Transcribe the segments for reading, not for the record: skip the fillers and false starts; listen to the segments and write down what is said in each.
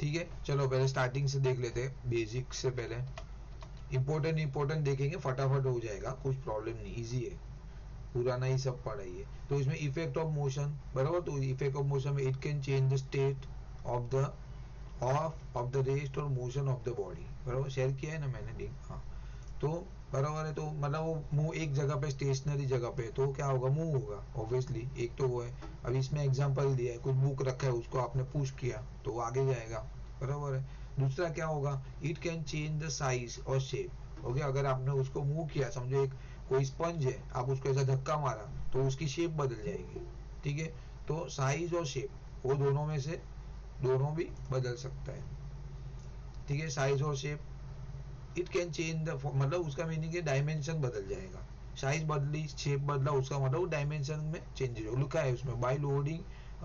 ठीक है, चलो पहले स्टार्टिंग से देख लेते हैं, बेसिक से पहले इंपॉर्टेंट देखेंगे, फटाफट हो जाएगा, कुछ प्रॉब्लम नहीं, इजी है, पुराना ही सब पढ़ा ही है। तो इसमें इफेक्ट ऑफ मोशन, बराबर, तो इफेक्ट ऑफ मोशन में it can change the state of the rest और मोशन ऑफ द बॉडी, बराबर, शेयर किया है ना मैंने लिंक, हाँ। तो बराबर है, तो मतलब वो मूव एक जगह पे, स्टेशनरी जगह पे, तो क्या होगा, मूव होगा ऑब्वियसली, एक तो वो है। अब इसमें एग्जांपल दिया है, कुछ बुक रखा है, उसको आपने पुश किया तो वो आगे जाएगा, बराबर है। दूसरा क्या होगा, it can change the size और शेप, ओके, अगर आपने उसको मूव किया, समझो एक कोई स्पंज है, आप उसको ऐसा धक्का मारा तो उसकी शेप बदल जाएगी, ठीक है। तो साइज और शेप, वो दोनों में से दोनों भी बदल सकता है, ठीक है, साइज और shape. It can change the, मतलब उसका मीनिंग है डायमेंशन बदल जाएगा, साइज बदली, शेप बदला, उसका मतलब डायमेंशन में चेंज हो, लिखा है उसमें, by loading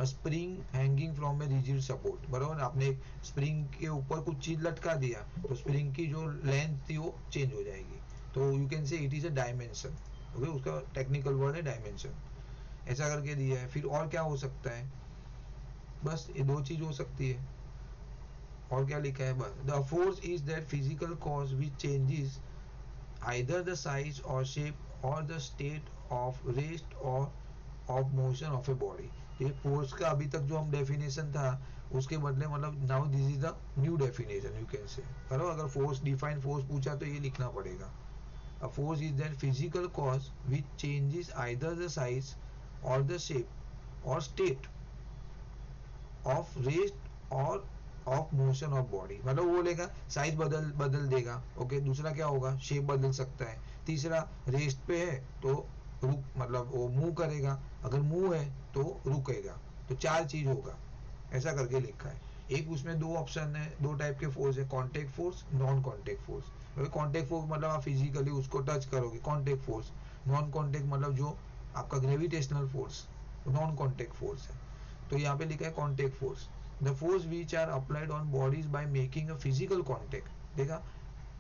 spring hanging from a rigid support, बराबर, आपने एक स्प्रिंग के ऊपर कुछ चीज लटका दिया तो स्प्रिंग की जो लेंथ थी वो चेंज हो जाएगी, तो यू कैन से it is a dimension, okay, उसका टेक्निकल वर्ड है डायमेंशन, ऐसा करके दिया है। फिर और क्या हो सकता है, बस ये दो चीज हो सकती है, और क्या लिखा है, बस, the force is that physical cause which changes either the size और शेप और द स्टेट ऑफ रेस्ट और of motion of a body. ये फोर्स का अभी तक जो हम डेफिनेशन था उसके बदले, मतलब now this is the new definition you can से, बराबर, अगर फोर्स, डिफाइन फोर्स पूछा तो ये लिखना पड़ेगा। A force is that physical cause which changes either the size और द शेप और स्टेट ऑफ रेस्ट और ऑफ मोशन ऑफ बॉडी, मतलब वो लेगा, साइज बदल बदल देगा, ओके। दूसरा क्या होगा, शेप बदल सकता है। तीसरा रेस्ट पे है तो रुक, मतलब वो मूव करेगा, अगर मूव है तो रुकेगा, तो चार चीज होगा, ऐसा करके लिखा है। एक उसमें दो ऑप्शन है, दो टाइप के फोर्स है, contact force, non contact force. Contact force मतलब आप फिजिकली उसको टच करोगे, कॉन्टेक्ट फोर्स। नॉन कॉन्टेक्ट मतलब जो आपका gravitational force, non contact force है। तो यहाँ पे लिखा है contact force, the force which are applied on bodies by making a physical contact, देखा,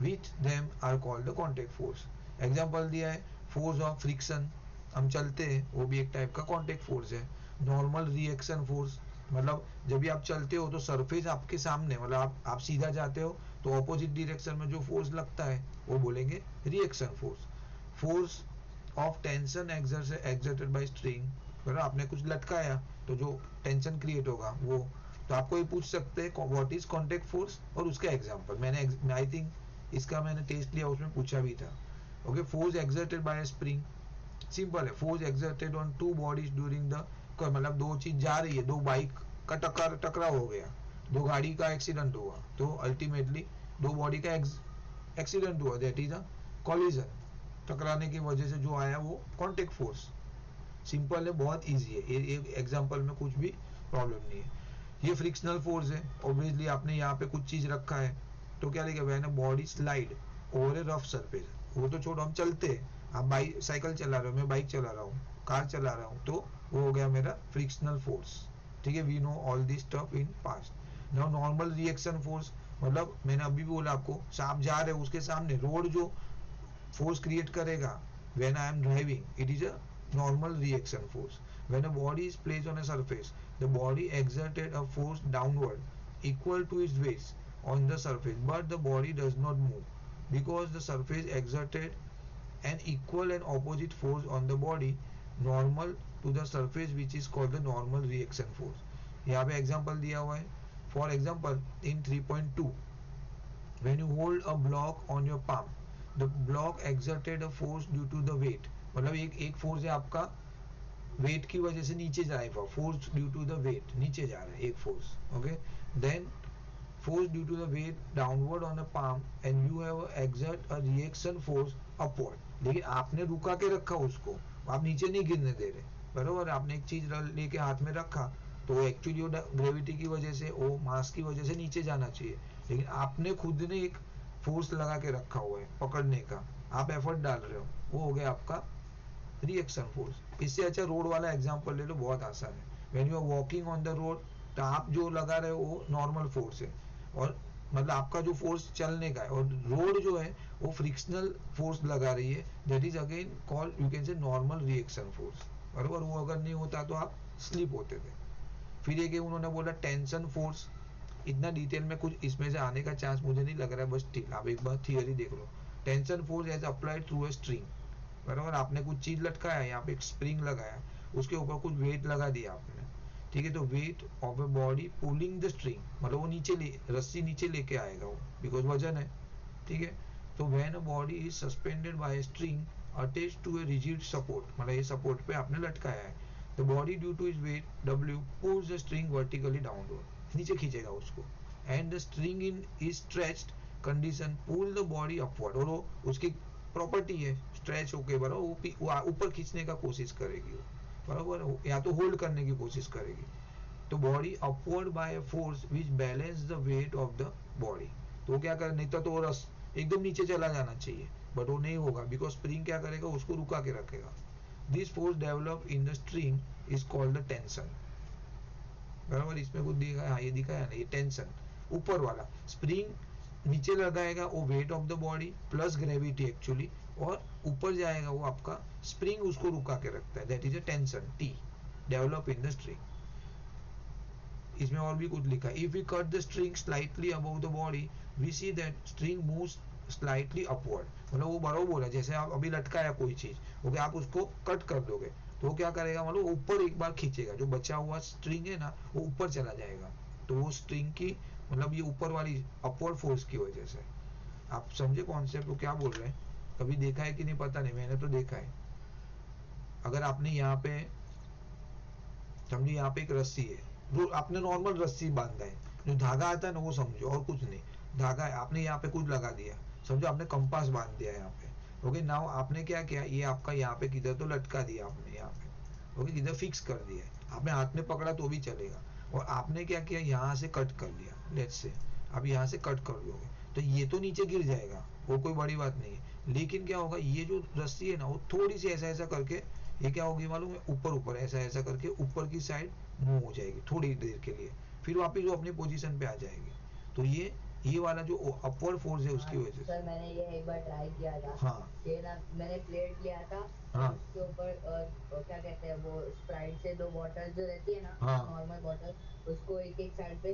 which them are called the contact force. Example दिया है, फोर्स ऑफ फ्रिक्शन, हम चलते हैं, वो भी एक टाइप का कॉन्टेक्ट फोर्स है। नॉर्मल रिएक्शन फोर्स, मतलब जब भी आप चलते हो तो सरफेस आपके सामने, मतलब आप सीधा जाते हो तो ऑपोजिट डायरेक्शन में जो फोर्स लगता है वो बोलेंगे reaction force. Force of tension exerted by string, मतलब आपने कुछ लटकाया तो जो टेंशन क्रिएट होगा वो, तो आपको ये पूछ सकते हैं व्हाट इज कॉन्टेक्ट फोर्स और उसका एग्जांपल, मैंने आई थिंक इसका मैंने टेस्ट लिया, उसमें पूछा भी था, okay. Force exerted by spring, simple है, force exerted on two bodies during the, मतलब दो चीज जा रही है, दो बाइक का टकराव हो गया, दो गाड़ी का एक्सीडेंट हुआ, तो अल्टीमेटली दो बॉडी का एक्सीडेंट हुआ, दैट इज अ कॉलिजन, टकराने की वजह से जो आया वो कॉन्टेक्ट फोर्स। सिंपल है, बहुत इजी है, ये एग्जांपल में कुछ भी प्रॉब्लम नहीं है। ये फ्रिक्शनल फोर्स है, ऑब्वियसली आपने यहाँ पे कुछ चीज रखा है तो क्या लिखा, when a body slide over A rough surface, वो तो छोड़ो, हम चलते हैं, आप बाइक साइकिल चला रहे हो, मैं बाइक चला रहा हूँ, कार चला रहा हूँ, तो वो हो गया मेरा फ्रिक्शनल फोर्स, ठीक है। We know all this stuff in past. Now normal reaction force, मतलब मैंने अभी भी बोला आपको, आप जा रहे हो उसके सामने रोड जो फोर्स क्रिएट करेगा when I am driving, it is a normal reaction force. When a body is placed on a surface, the body exerted a force downward equal to its weight on the surface, but the body does not move because the surface exerted an equal and opposite force on the body normal to the surface, which is called the normal reaction force. यहाँ पे example दिया हुआ है, for example in 3.2, when you hold a block on your palm, the block exerted a force due to the weight, मतलब एक force है आपका, wait की वजह से नीचे जाएगा, force due to the weight, नीचे जा रहा है एक force, okay. Then force due to the weight downward on a palm and you have exert a reaction force upward, लेकिन आपने रुका के रखा उसको, आप नीचे नहीं गिरने दे रहे, बराबर, आपने एक चीज लेके हाथ में रखा तो एक्चुअली ग्रेविटी की वजह से, वो मास की वजह से नीचे जाना चाहिए, लेकिन आपने खुद ने एक फोर्स लगा के रखा हुआ है पकड़ने का, आप एफर्ट डाल रहे हो, वो हो गया आपका रिएक्शन फोर्स। इससे अच्छा रोड वाला एग्जांपल ले लो, बहुत आसान है। When you are walking on the road, तो आप जो लगा रहे हो वो नॉर्मल फोर्स है, और मतलब आपका जो फोर्स चलने का है, और रोड जो है वो फ्रिक्शनल फोर्स लगा रही है, that is again called, you can से नॉर्मल रिएक्शन फोर्स, बराबर। वो अगर नहीं होता तो आप स्लिप होते थे। फिर एक उन्होंने बोला टेंशन फोर्स, इतना डिटेल में कुछ इसमें से आने का चांस मुझे नहीं लग रहा है, बस ठीक आप एक बार थियरी देख लो। Tension force as applied through a string, बराबर, आपने कुछ चीज लटकाया, यहाँ पे एक स्प्रिंग लगाया, उसके ऊपर कुछ वेट लगा दिया आपने, ठीक है, तो weight of a body pulling the string, मतलब वो नीचे रस्सी नीचे लेके आएगा वो, बिकॉज वजन है, ठीक है। तो when a body is suspended by a string attached to a rigid support, मतलब ये सपोर्ट पे आपने लटकाया है, the body due to is weight W pulls the string vertically downward, नीचे खींचेगा उसको, and the string in is stretched condition pull the body upward, और वो उसकी प्रॉपर्टी है स्ट्रेच होके, बराबर, वो ऊपर खींचने का कोशिश करेगी वो, बराबर, या तो होल्ड करने की कोशिश करेगी, तो body upward bye a force which balance the weight of the body, तो क्या करे, नहीं तो रस एकदम नीचे चला जाना चाहिए, बट वो नहीं होगा, बिकॉज स्प्रिंग क्या करेगा, उसको रुका के रखेगा। This force develop in the string is called the tension, बराबर, इसमें कुछ दिखा है, हाँ ये दिखाया ना, ये टेंशन, ऊपर वाला स्प्रिंग नीचे लगाएगा वो weight of the body plus gravity actually, और ऊपर जाएगा वो आपका स्प्रिंग उसको रुका के रखता है, that is a tension T develop in the string. इसमें और भी कुछ लिखा है, if we cut the string slightly above the body we see that string moves slightly upward, मतलब वो बराबर बोला, जैसे आप अभी लटकाया कोई चीज, ओके, आप उसको कट कर दोगे तो वो क्या करेगा, मतलब ऊपर एक बार खींचेगा, जो बचा हुआ स्ट्रिंग है ना वो ऊपर चला जाएगा, तो वो स्ट्रिंग की मतलब ये ऊपर वाली अपवर्ड फोर्स की वजह से। आप समझे कॉन्सेप्ट को क्या बोल रहे हैं, कभी देखा है कि नहीं पता नहीं, मैंने तो देखा है। अगर आपने यहाँ पे समझिए, यहाँ पे एक रस्सी है, जो आपने नॉर्मल रस्सी बांधा है, जो धागा आता है ना वो समझो, और कुछ नहीं, धागा है, आपने यहाँ पे कुछ लगा दिया, समझो आपने कंपास बांध दिया यहाँ पे, ओके, नाउ आपने क्या किया, ये आपका यहाँ पे किधर तो लटका दिया आपने यहाँ पे, ओके, किधर फिक्स कर दिया है, आपने हाथ में पकड़ा तो भी चलेगा, और आपने क्या किया, यहाँ से कट कर लिया, लेट्स से आप यहाँ से कट कर लोगे तो ये तो नीचे गिर जाएगा, वो कोई बड़ी बात नहीं है, लेकिन क्या होगा, ये जो रस्सी है ना वो थोड़ी सी ऐसा ऐसा करके, ये क्या होगी मालूम है, ऊपर ऊपर ऐसा ऐसा करके ऊपर की साइड मूव हो जाएगी थोड़ी देर के लिए, फिर वापस वो अपनी पोजीशन पे आ जाएगी, तो ये वाला जो अपवर्ड फोर्स है उसकी वजह से। सर मैंने ये एक बार ट्राई किया था, हाँ ये ना मैंने प्लेट लिया था, हाँ उसके ऊपर क्या कहते हैं वो स्प्राइट से 2 बॉटल जो रहती है ना, हाँ नॉर्मल बॉटल, उसको एक एक साइड पे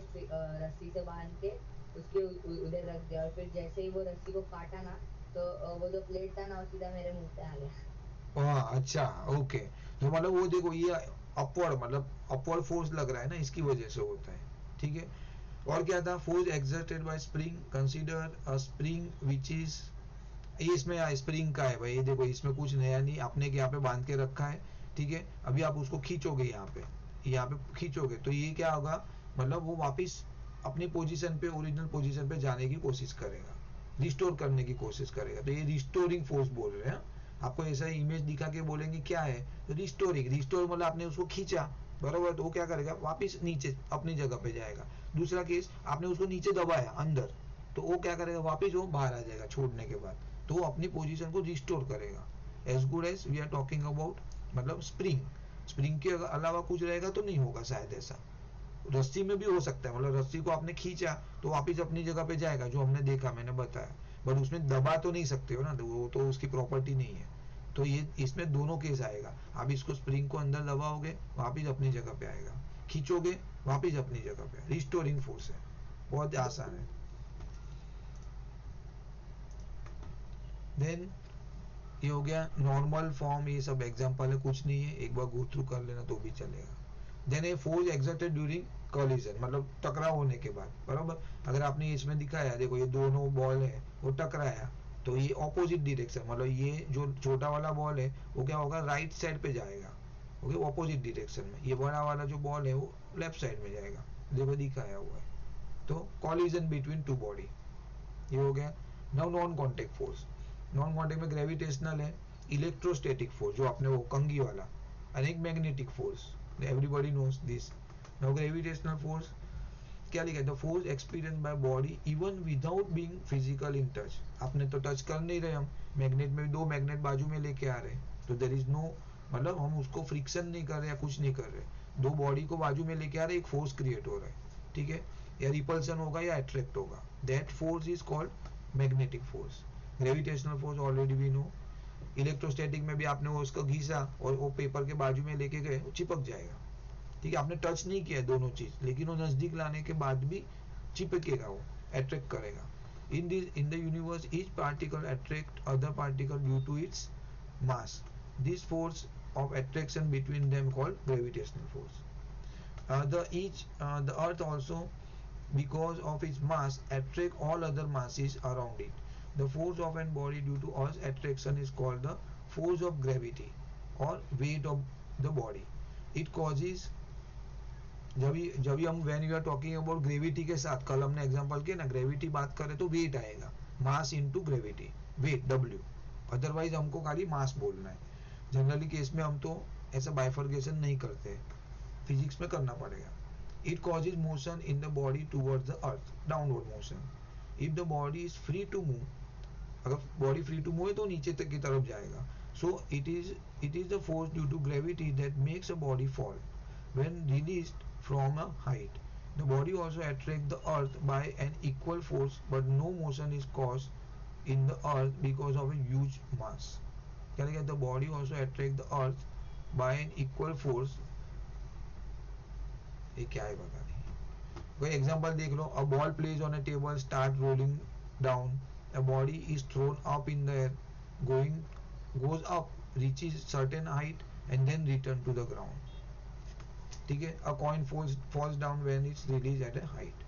रस्सी से बांध के उसके उधर रख दिया, और फिर जैसे ही वो रस्सी को काटा ना, तो वो जो प्लेट था ना वो सीधा मेरे मुंह पे आ गया। हाँ, अच्छा, ओके, तो मतलब वो देखो ये अपवर्ड, मतलब अपवर्ड फोर्स लग रहा है ना, इसकी वजह से होता है, ठीक है। और क्या था, force exerted by spring, consider a spring which is, ये इसमें स्प्रिंग का है भाई, ये देखो इसमें कुछ नया नहीं, आपने यहाँ पे बांध के रखा है, ठीक है, अभी आप उसको खींचोगे यहाँ पे खींचोगे तो ये क्या होगा, मतलब वो वापस अपनी पोजीशन पे, ओरिजिनल पोजीशन पे जाने की कोशिश करेगा, रिस्टोर करने की कोशिश करेगा, तो ये रिस्टोरिंग फोर्स बोल रहे हैं। आपको ऐसा इमेज दिखा के बोलेंगे क्या है, तो रिस्टोरिंग, रिस्टोर मतलब आपने उसको खींचा, बराबर, तो वो क्या करेगा, वापस नीचे अपनी जगह पे जाएगा। दूसरा केस, आपने उसको नीचे दबाया अंदर, तो वो क्या करेगा, वापस वो बाहर आ जाएगा छोड़ने के बाद, तो वो अपनी पोजीशन को रिस्टोर करेगा। As good as we are talking about, मतलब स्प्रिंग, स्प्रिंग के अलावा कुछ रहेगा तो नहीं होगा शायद ऐसा, रस्सी में भी हो सकता है, मतलब रस्सी को आपने खींचा तो वापस अपनी जगह पे जाएगा, जो हमने देखा, मैंने बताया, बट उसमें दबा तो नहीं सकते हो ना, तो वो तो उसकी प्रॉपर्टी नहीं है, तो ये इसमें दोनों केस आएगा, आप इसको स्प्रिंग को अंदर दबाओगे वापस अपनी जगह पे आएगा, खींचोगे वापस अपनी जगह पे, रिस्टोरिंग फोर्स है, बहुत आसान है। देन ये हो गया नॉर्मल फॉर्म, ये सब एग्जांपल है, कुछ नहीं है, एक बार गो थ्रू कर लेना तो भी चलेगा। Then a force exerted during collision, मतलब टकराव होने के बाद, बराबर, अगर आपने इसमें दिखाया, देखो ये दोनों बॉल है वो टकराया, तो ये ऑपोजिट डायरेक्शन, मतलब ये जो छोटा वाला बॉल है वो क्या होगा, राइट साइड पे जाएगा, ओके, ऑपोजिट डायरेक्शन में, ये बड़ा वाला जो बॉल है वो लेफ्ट साइड में जाएगा, देखो दिखाया हुआ है, तो कॉलिजन बिटवीन टू बॉडी, ये हो गया। Now non contact force, non contact में ग्रेविटेशनल है, इलेक्ट्रोस्टैटिक फोर्स जो आपने वो कंघी वाला, और एक magnetic force, everybody knows this. Now gravitational force क्या लिखा है, the force experience by body even without being physical in touch, आपने तो टच कर नहीं रहे, हम मैग्नेट में दो मैग्नेट बाजू में लेके आ रहे हैं, तो देर इज नो, मतलब हम उसको फ्रिक्शन नहीं कर रहे या कुछ नहीं कर रहे, दो बॉडी को बाजू में लेके आ रहे, एक फोर्स क्रिएट हो रहा है, ठीक है, या रिपल्सन होगा या अट्रैक्ट होगा, that force is called magnetic force. Gravitational force already we know. Electrostatic में भी आपने वो उसको घीसा और वो पेपर के बाजू में लेके गए, वो चिपक जाएगा, ठीक है, आपने टच नहीं किया दोनों चीज, लेकिन वो नजदीक लाने के बाद भी चिपकेगा, वो अट्रैक्ट करेगा. In the universe, each particle attract other particle due to its mass. This force of attraction between them called gravitational force. The Earth also, because of its mass, attract all other masses around it. The force of an body due to Earth's attraction is called the force of gravity or weight of the body. It causes, जब भी हम when you are talking about gravity के साथ, कल हमने example किया ना, gravity बात करें तो वेट आएगा, mass into gravity, weight W. Otherwise हमको खाली मास बोलना है. जनरली केस में हम तो ऐसा बाइफर्गेशन नहीं करते, फिजिक्स में करना पड़ेगा. It causes motion in the body towards the earth, downward motion. If the body is free to move, अगर बॉडी फ्री टू मूव है तो नीचे तक की तरफ जाएगा. So it is the force due to gravity that makes a body fall. When released from a height, the body also attracts the earth by an equal force, but no motion is caused in the earth because of a huge mass. यानी the body also attracts the earth by an equal force. ये क्या है बता नहीं. कोई example देख लो. A ball placed on a table start rolling down. A body is thrown up in the air, goes up, reaches certain height, and then return to the ground. ठीक है. A coin falls down when it's released at a height.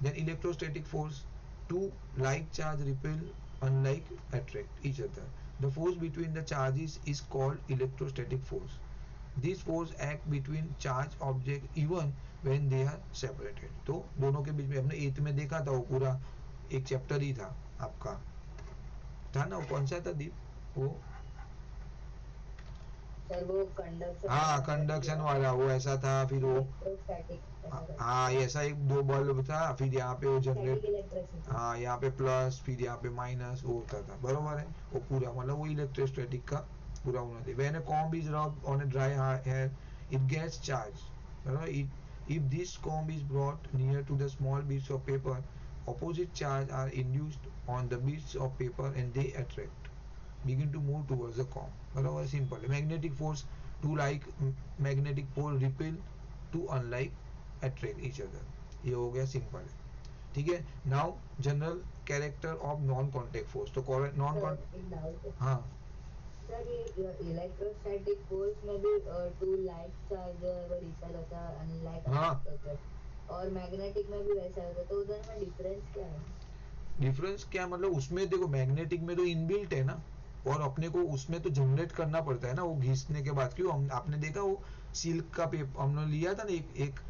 Then electrostatic force. Two like charge repel, unlike attract each other. The force between the charges is called electrostatic force. This force act between charge object even when they are separated. तो दोनों के बीच में हमने 8th में देखा था, वो पूरा एक चैप्टर ही था आपका, था ना. वो कौन सा था दीप? वो सर वो कंडक्शन, हाँ कंडक्शन वाला, वो ऐसा था. फिर वो हाँ ऐसा एक दो बल्ब था, फिर यहाँ पे वो जनरेट, हाँ यहाँ पे प्लस, फिर यहाँ पे माइनस, वो होता था. बरोबर है. वो पूरा मतलब वो इलेक्ट्रोस्टैटिक का पूरा होना चाहिए. When a comb is rubbed on a dry hair, it gets charged. If this comb is brought near to the small bits of paper, opposite charge are induced on the bits of paper and they attract, begin to move towards the comb. बराबर, simple है. Magnetic force. Two like magnetic pole repel, two unlike attract each other. ये हो गया, simple है. ठीक है. Now general character of non contact force. तो non contact, हाँ सर ये इलेक्ट्रोस्टैटिक फोर्स में भी टू लाइक चार्ज वो रिपेल होता है, अनलाइक अट्रैक्ट, और मैग्नेटिक में भी वैसा होता है. तो उधर में डिफरेंस क्या है? डिफरेंस क्या मतलब, उसमें देखो मैग्नेटिक में तो इनबिल्ट है ना, और अपने को उसमें तो जनरेट करना पड़ता है ना वो घिसने के बाद. क्यों, आपने देखा वो सिल्क का पेपर हमने लिया था ना, एक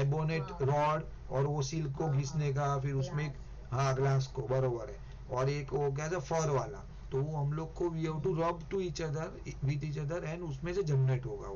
एबोनेट रॉड, और वो सिल्क को घिसने का, फिर उसमें हाँ ग्लास को, बरोबर है. और एक वो क्या था फर वाला, तो वो हम लोग को we have to rub to each other with each other and उसमें से जनरेट होगा.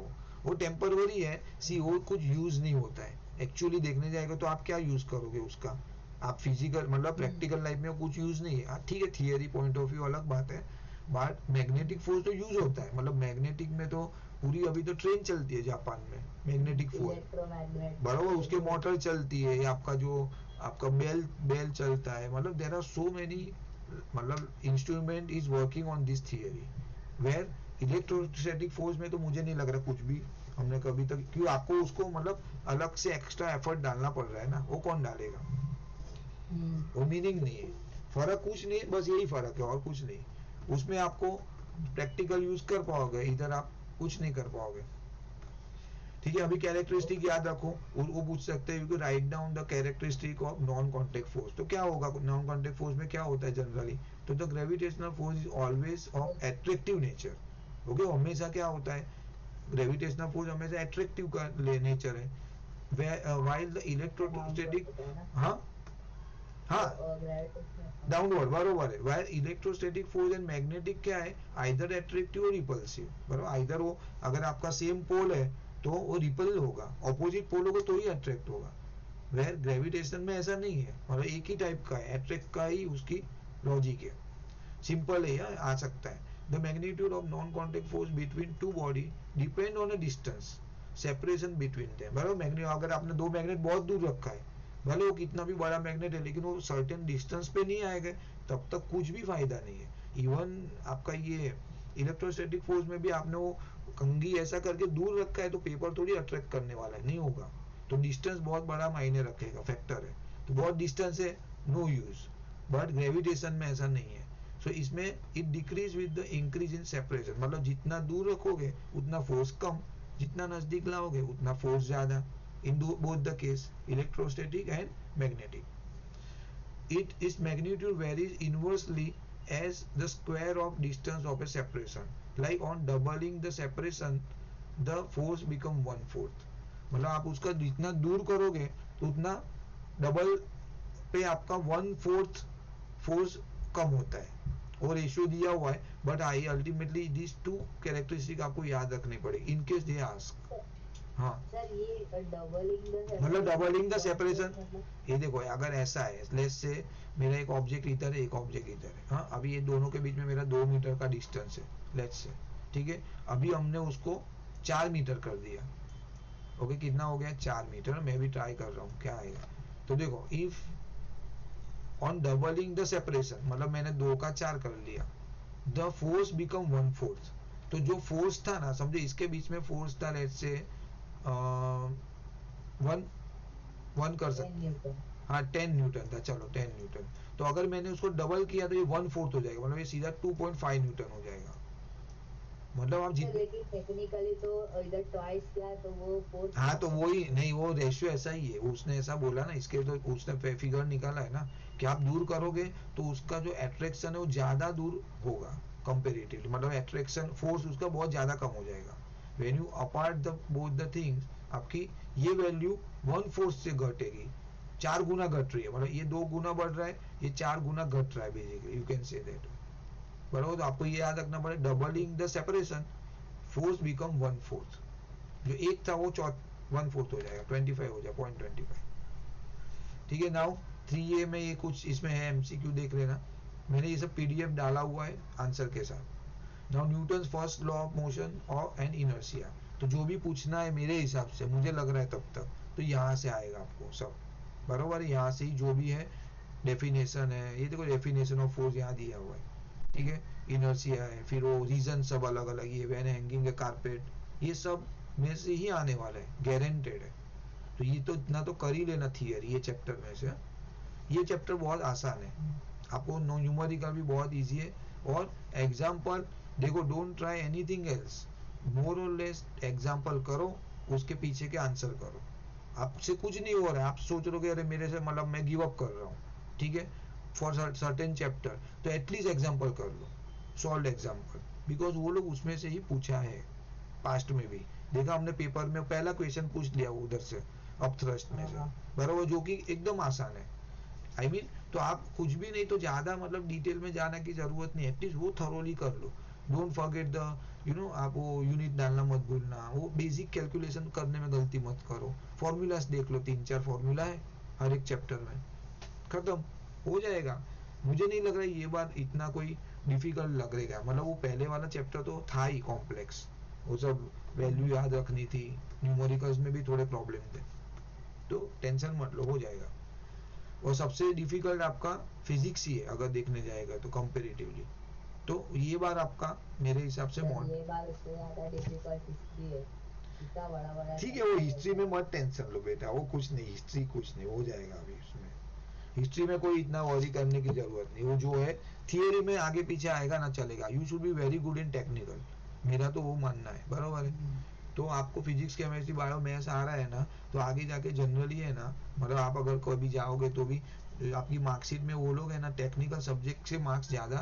वो टेम्पररी है. सी वो कुछ यूज नहीं होता है एक्चुअली. देखने जाएगा तो आप क्या यूज करोगे उसका, आप फिजिकल मतलब प्रैक्टिकल लाइफ में कुछ यूज नहीं है. ठीक है, थियरी पॉइंट ऑफ व्यू अलग बात है, बट मैग्नेटिक फोर्स तो यूज होता है. मतलब मैग्नेटिक में तो पूरी अभी तो ट्रेन चलती है जापान में मैग्नेटिक फोर्स, बराबर. उसके मोटर चलती है, आपका जो आपका बेल चलता है. मतलब देयर आर सो मेनी, मतलब instrument is working on this theory. Where electrostatic force में तो मुझे नहीं लग रहा कुछ भी हमने कभी तक, क्यों आपको उसको मतलब अलग से एक्स्ट्रा एफर्ट डालना पड़ रहा है ना. वो कौन डालेगा, वो मीनिंग नहीं है. फर्क कुछ नहीं, बस यही फर्क है और कुछ नहीं. उसमें आपको प्रैक्टिकल यूज कर पाओगे, इधर आप कुछ नहीं कर पाओगे. ठीक है. अभी कैरेक्टरिस्टिक याद रखो, वो पूछ सकते हैं you write down the characteristic of non contact force. तो क्या होगा नॉन कॉन्टेक्ट फोर्स में, क्या होता है जनरली, तो the gravitational force is always of attractive nature. Okay, हमेशा क्या होता है, ग्रेविटेशनल फोर्स हमेशा एट्रैक्टिव का नेचर है. व्हाइल द इलेक्ट्रोस्टैटिक, हाँ डाउनवर्ड, बरोबर है. Wire electrostatic force and magnetic क्या है, आइदर एट्रैक्टिव और रिपल्सिव. बरोबर, आइदर वो अगर आपका सेम पोल है तो वो रिपल होगा, ऑपोजिट पोल होगा तो ही अट्रैक्ट होगा. वेयर ग्रेविटेशन में ऐसा नहीं है, मतलब एक ही टाइप का है, अट्रैक्ट का ही उसकी लॉजिक है. सिंपल है यार, आ सकता है. The magnitude of non contact force between two body depend on a distance separation between them. बराबर, मैग्नेट अगर आपने दो मैग्नेट बहुत दूर रखा है, भले वो कितना भी बड़ा मैग्नेट है, लेकिन वो सर्टेन डिस्टेंस पे नहीं आएगा, तब तक कुछ भी फायदा नहीं है. इवन आपका ये इलेक्ट्रोस्टैटिक फोर्स में भी आपने वो कंघी ऐसा करके दूर रखा है तो पेपर थोड़ी अट्रैक्ट करने वाला है, नहीं होगा. तो डिस्टेंस बहुत बड़ा मायने रखेगा, फैक्टर है। तो बहुत डिस्टेंस है, नो यूज, बट ग्रेविटेशन में ऐसा नहीं है। सो इसमें it decrease with the increase in separation, मतलब जितना दूर रखोगे उतना फोर्स कम, जितना नजदीक लाओगे उतना फोर्स ज्यादा, in both the case, electrostatic and magnetic. its magnitude varies inversely as the square of distance of a separation. Like on doubling the separation, the force become 1/4. मतलब आप उसका जितना दूर करोगे तो उतना डबल पे आपका 1/4 फोर्स कम होता है, और रेशियो दिया हुआ है। But I ultimately this two characteristic आपको याद रखनी पड़ेगी इन केस दे आस्क। हाँ सर, ये मतलब डबलिंग द सेपरेशन, ये देखो अगर ऐसा है, लेट्स से मेरा एक ऑब्जेक्ट इधर है, एक ऑब्जेक्ट इधर है, हाँ अभी ये दोनों के बीच में मेरा 2 मीटर का डिस्टेंस है, लेट्स से, ठीक है। अभी हमने उसको 4 मीटर कर दिया, ओके कितना हो गया 4 मीटर। मैं भी ट्राई कर रहा हूँ क्या आएगा। तो देखो if on doubling the separation, मतलब मैंने 2 का 4 कर लिया, द फोर्स बिकम 1/4। तो जो फोर्स था ना, समझो इसके बीच में फोर्स था लेट्स से 1 कर सकते, हाँ 10 न्यूटन था, चलो 10 न्यूटन। तो अगर मैंने उसको डबल किया तो ये 1/4 हो जाएगा, मतलब ये सीधा 2.5 न्यूटन हो जाएगा। मतलब आप जितने, लेकिन टेक्निकली तो इधर ट्वाइस किया तो वो फोर्स, हाँ तो वही नहीं, वो रेशियो ऐसा ही है, उसने ऐसा बोला ना, इसके तो उसने फिगर निकाला है ना कि आप दूर करोगे तो उसका जो अट्रैक्शन है वो ज्यादा दूर होगा कंपेरेटिवली, मतलब अट्रैक्शन फोर्स उसका बहुत ज्यादा कम हो जाएगा। When you apart the both the things, आपकी ये वैल्यू 1/4 से घटेगी, 4 गुना घट रही है, मतलब ये 2 गुना बढ़ रहा है, ये 4 गुना घट रहा है basically, you can say that. बराबर, तो आपको ये याद रखना पड़ेगा, doubling the separation force become 1/4, जो एक था वो 1/4 हो जाएगा, 25 हो जाएगा, 0.25। ठीक है। नाउ 3A में ये कुछ इसमें है, एमसीक्यू देख लेना, मैंने ये सब पीडीएफ डाला हुआ है आंसर के साथ। Now Newton's first law of motion और एंड इनर्शिया, तो जो भी पूछना है मेरे हिसाब से, मुझे लग रहा है तब तक तो यहाँ से आएगा आपको सब, बराबर, यहाँ से ही जो भी है डेफिनेशन है, ये देखो डेफिनेशन ऑफ फोर्स यहाँ दिया हुआ है, ठीक है। इनर्शिया है, फिर वो रीजन सब अलग अलग, ये व्हेन हैंगिंग ए कारपेट, ये सब में से ही आने वाला है, गारंटेड है। तो ये तो इतना तो कर ही लेना थियरी ये चैप्टर में से। ये चैप्टर बहुत आसान है, आपको न्यूमेरिकल भी बहुत इजी है, और एग्जाम्पल देखो, डोंट ट्राई एनीथिंग एल्स, मोर और लेस एग्जाम्पल करो, उसके पीछे के आंसर करो। आपसे कुछ नहीं हो रहा है, आप सोच रहे हो अरे मेरे से मतलब मैं गिव अप कर रहा हूँ, ठीक है, फॉर सर्टेन चैप्टर, तो एटलीस्ट एग्जाम्पल कर लो, सॉल्व एग्जाम्पल, बिकॉज वो लोग उसमें से ही पूछा है, पास्ट में भी देखा हमने, पेपर में पहला क्वेश्चन पूछ लिया उधर से, अपथ्रस्ट में से, बराबर, जो कि एकदम आसान है। आई मीन तो आप कुछ भी नहीं तो ज्यादा मतलब डिटेल में जाने की जरूरत नहीं, एटलीस्ट वो थरोली कर लो। डोंट फॉरगेट द आप वो यूनिट डालना मत भूलना, वो बेसिक कैलकुलेशन करने में गलती मत करो, फॉर्मूलाज देख लो, 3-4 फॉर्मूला है हर एक चैप्टर में, खत्म हो जाएगा। मुझे नहीं लग रहा ये बार इतना कोई डिफिकल्ट लग रहेगा, मतलब वो पहले वाला चैप्टर तो था ही कॉम्प्लेक्स, वो सब वैल्यू याद रखनी थी, न्यूमेरिकल्स में भी थोड़े प्रॉब्लम थे, तो टेंशन मत लो, हो जाएगा। और सबसे डिफिकल्ट आपका फिजिक्स ही है अगर देखने जाएगा तो कंपेरेटिवली, तो ये बार आपका मेरे हिसाब से ये बार उससे ज्यादा डिफिकल्ट हिस्ट्री है, इतना बड़ा बड़ा, ठीक है, वो हिस्ट्री में मत टेंशन लो बेटा, वो कुछ नहीं, हिस्ट्री कुछ नहीं, हो जाएगा अभी उसमें, हिस्ट्री में कोई इतना वरी करने की जरूरत नहीं, वो जो है थियरी में आगे पीछे आएगा ना चलेगा, you should be very good in technical, मेरा तो वो मानना है, बराबर है। तो आपको फिजिक्स केमिस्ट्री बायो मैथ्स आ रहा है ना, तो आगे जाके जनरली है ना, मतलब आप अगर कभी जाओगे तो भी आपकी मार्कशीट में वो लोग है ना टेक्निकल सब्जेक्ट से मार्क्स ज्यादा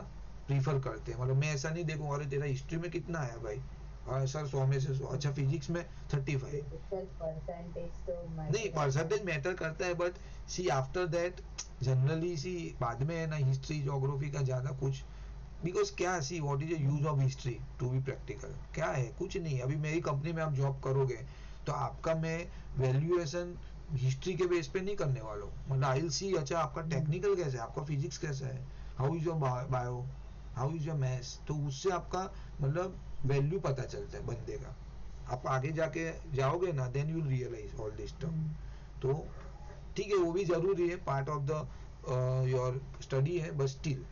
प्रीफर करते हैं, मतलब मैं ऐसा नहीं देखूँ अरे तेरा हिस्ट्री में कितना आया भाई, सर 100 में से 100, अच्छा फिजिक्स में 35, परसेंटेज तो नहीं परसेंटेज मैटर करता है, but see after that generally see बाद में है ना हिस्ट्री ज्योग्राफी का ज्यादा कुछ, बिकॉज क्या see what is the use of history to be practical, क्या है कुछ नहीं। अभी मेरी कंपनी में आप जॉब करोगे तो आपका मैं वैल्यूएशन हिस्ट्री के बेस पे नहीं करने वाला हूँ, मतलब आई विल सी अच्छा आपका टेक्निकल कैसा है, आपका फिजिक्स कैसा है, how is your bio, how is your maths, तो उससे आपका मतलब वैल्यू पता चलता है बंदे का, आप आगे जाके जाओगे ना then you realise all this stuff. तो ठीक है वो भी जरूरी है, part of the your study है, बट स्टिल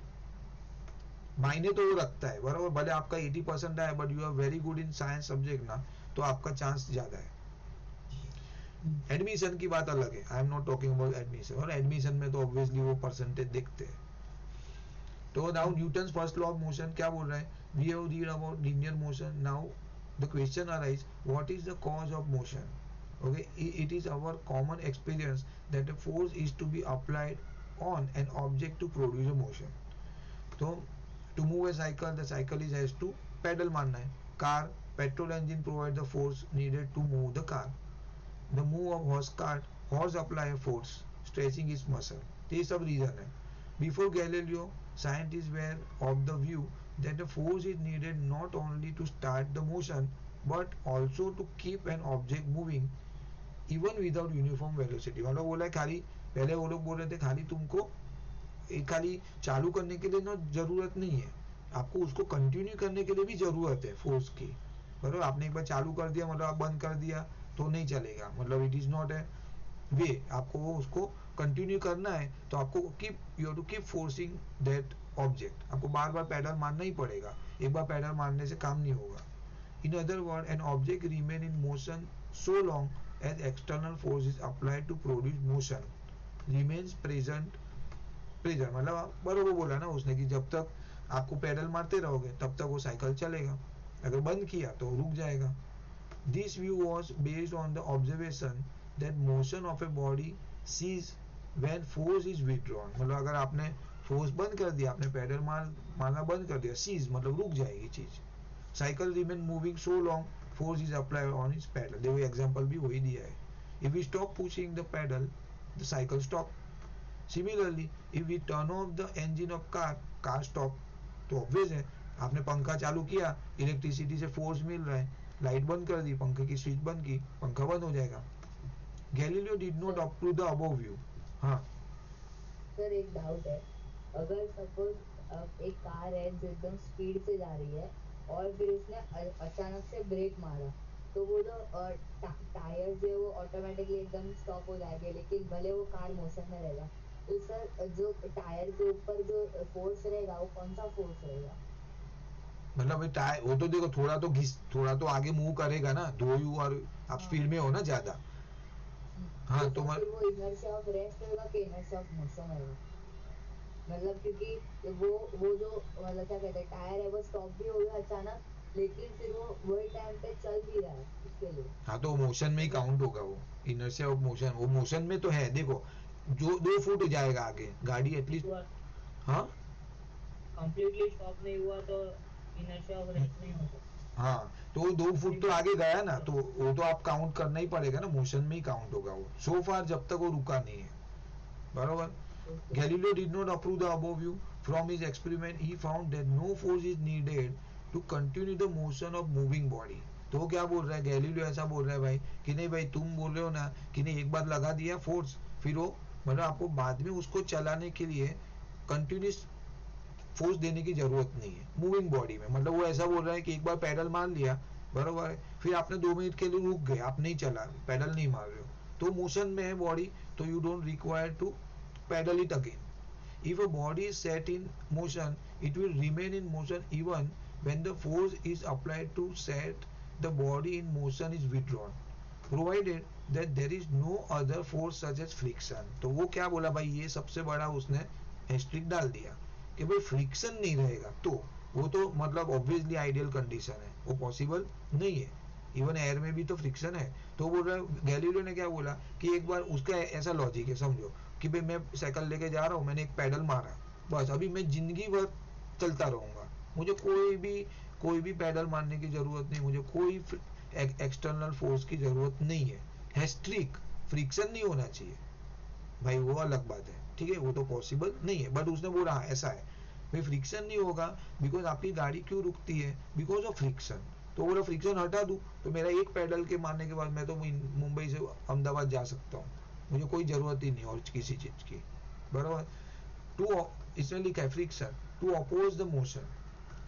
मायने तो वो रखता है, बराबर, भले आपका 80% आए but you are very good in science subject ना, तो आपका चांस ज्यादा है। एडमिशन की बात अलग है, I am not talking about admission, और एडमिशन में तो ऑब्वियसली वो परसेंटेज देखते हैं। तो now Newton's first law of motion क्या बोल रहा है, we have read about linear motion, now the question arise what is the cause of motion. Okay, it is our common experience that a force is to be applied on an object to produce a motion. तो to move a cycle, the cyclist has to pedal मारना है। car, petrol engine provide the force needed to move the car. The move of horse cart, horse apply a force stretching its muscle. ये सब reason है। Before Galileo, scientists were of the view that the force is needed not only to start the motion but also to keep an object moving even without uniform velocity. मतलब बोला है खाली, पहले वो लोग बोल रहे थे खाली तुमको खाली चालू करने के लिए ना जरूरत नहीं है, आपको उसको कंटिन्यू करने के लिए भी जरूरत है फोर्स की। बराबर, आपने एक बार चालू कर दिया मतलब आप बंद कर दिया तो नहीं चलेगा, मतलब it is not a way, आपको वो उसको कंटिन्यू करना है तो आपको keep you have to keep forcing that object, आपको बार बार पैडल मारना ही पड़ेगा, एक बार पैडल मारने से काम नहीं होगा। In other words, an object remain in motion so long as external force is applied to produce motion remains present मतलब बरोबर बोला ना उसने कि जब तक आपको पैडल मारते रहोगे तब तक वो साइकिल चलेगा, अगर बंद किया तो रुक जाएगा। This view was based on the observation that motion of a body cease when force is withdrawn। मतलब अगर आपने फोर्स बंद कर दिया, आपने पैडल मारना बंद कर दिया, सीज मतलब रुक जाएगी चीज। Cycle remain moving so long force is apply on its pedal. देखो एग्जांपल भी वही दिया है, if we stop pushing the pedal the cycle stop. Similarly if we turn off the engine off car, car stop. तो obvious है, आपने पंखा चालू किया, इलेक्ट्रिसिटी से फोर्स मिल रहा है, लाइट बंद कर दी, पंखे की स्विच बंद की, पंखा बंद हो जाएगा। Galileo did not up to the above view. हाँ सर एक डाउट है, अगर सपोज एक कार है जो एकदम स्पीड से जा रही है और फिर उसने अचानक से ब्रेक मारा, तो वो जो टायर जो है वो ऑटोमेटिकली एकदम स्टॉप हो जाएंगे, लेकिन भले वो कार मोशन में रहेगा, तो सर जो टायर के ऊपर जो फोर्स रहेगा वो कौन सा फोर्स रहेगा? मतलब टायर वो तो देखो थोड़ा तो घिस, थोड़ा तो आगे मूव करेगा ना, दो यू और आप स्पीड में हो ना ज्यादा। हाँ तो फिर वो इनर्शिया ऑफ रेस्ट होगा कि इनर्शिया ऑफ मोशन होगा? मतलब क्योंकि वो जो मतलब क्या कहते हैं टायर है वो स्टॉप भी हो गया अचानक, लेकिन फिर वो वही टाइम पे चल भी रहा है उसके लिए। हाँ तो मोशन में ही काउंट होगा वो, इनर्शिया ऑफ मोशन, वो मोशन में तो है। देखो जो 2 फुट जाएगा आगे गाड़ी एटलीस्ट। हाँ कंप्लीटली स्टॉप नहीं हुआ तो इनर्शिया ऑफ रेस्ट नहीं हो सकता। हाँ तो 2 फुट तो आगे गया ना, तो वो तो आप काउंट करना ही पड़ेगा ना, मोशन में ही काउंट होगा वो सो फार जब तक वो रुका नहीं है। बराबर। Galileo did not approve the above view. From his experiment, he found that no force is needed to continue the motion of moving body. तो वो क्या बोल रहा है, गैलीलियो ऐसा बोल रहा है भाई कि नहीं भाई तुम बोल रहे हो ना कि नहीं एक बार लगा दिया फोर्स फिर वो मतलब आपको बाद में उसको चलाने के लिए कंटिन्यूस फोर्स देने की जरूरत नहीं है मूविंग बॉडी में। मतलब वो ऐसा बोल रहा है कि एक बार पैडल मार लिया, बरोबर है, फिर आपने 2 मिनट के लिए रुक गए, आप नहीं चला, पैडल नहीं मार रहे हो, तो मोशन में है बॉडी, तो you don't require to pedal it again. If a body is set in motion, it will remain in motion even when the force is applied to set the body in motion is withdrawn, provided that there is no other force such as friction। तो वो क्या बोला भाई, ये सबसे बड़ा उसने asterisk डाल दिया कि भाई फ्रिक्शन नहीं रहेगा, तो वो तो मतलब ऑब्वियसली आइडियल कंडीशन है, वो पॉसिबल नहीं है, इवन एयर में भी तो फ्रिक्शन है। तो बोल रहा गैलीलियो ने क्या बोला कि एक बार उसका ऐसा लॉजिक है, समझो कि भाई मैं साइकिल लेके जा रहा हूँ, मैंने एक पैडल मारा, बस अभी मैं जिंदगी भर चलता रहूंगा, मुझे कोई भी पैडल मारने की जरूरत नहीं, मुझे कोई एक्सटर्नल फोर्स की जरूरत नहीं है, हैस्ट्रिक फ्रिक्शन नहीं होना चाहिए भाई, वो अलग बात है, ठीक है, वो तो पॉसिबल नहीं है। बट उसने बोला हाँ ऐसा है भाई, फ्रिक्शन नहीं होगा बिकॉज आपकी गाड़ी क्यों रुकती है, बिकॉज ऑफ फ्रिक्शन। तो बोला फ्रिक्शन हटा दूं तो मेरा एक पैडल के मारने के बाद मैं तो मुंबई से अहमदाबाद जा सकता हूँ, मुझे कोई जरूरत ही नहीं और किसी चीज की। बराबर। टू इसने लिखा है friction to oppose the motion.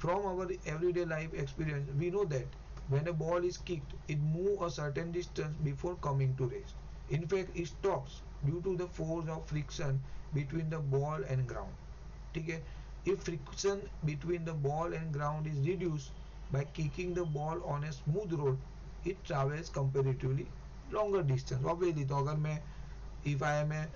From our everyday life experience we know that when a ball is kicked it moves a certain distance before coming to rest. In fact it stops due to the force of friction between the ball and ground, ठीक है। if friction between the ball and ground is reduced by kicking the ball on a smooth road it travels comparatively longer distance obviously. तो अगर मैं if I M A,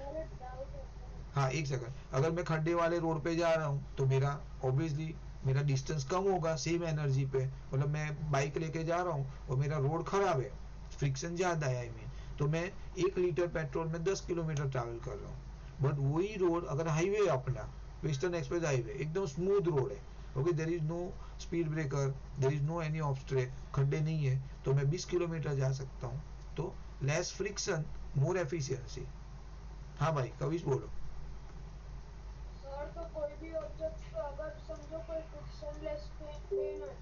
हाँ एक second, अगर मैं खड्डे वाले रोड पे जा रहा हूँ तो मेरा ऑब्वियसली मेरा डिस्टेंस कम होगा सेम एनर्जी पे। मतलब मैं बाइक लेके जा रहा हूँ और मेरा रोड खराब है, फ्रिक्शन ज़्यादा है, आई मीन, तो मैं 1 लीटर पेट्रोल में 10 किलोमीटर ट्रैवल कर रहा हूँ। बट वही रोड अगर हाईवे अपना वेस्टर्न एक्सप्रेस हाईवे एकदम स्मूथ रोड है, okay, there is no speed breaker, there is no any obstacle, खड्डे नहीं है, तो मैं 20 किलोमीटर जा सकता हूँ। तो लेस फ्रिक्शन, मोर एफिशिएंसी। हाँ भाई कविश बोलो। सर तो कोई भी ऑब्जेक्ट अगर समझो कोई फ्रिक्शनलेस प्लेन है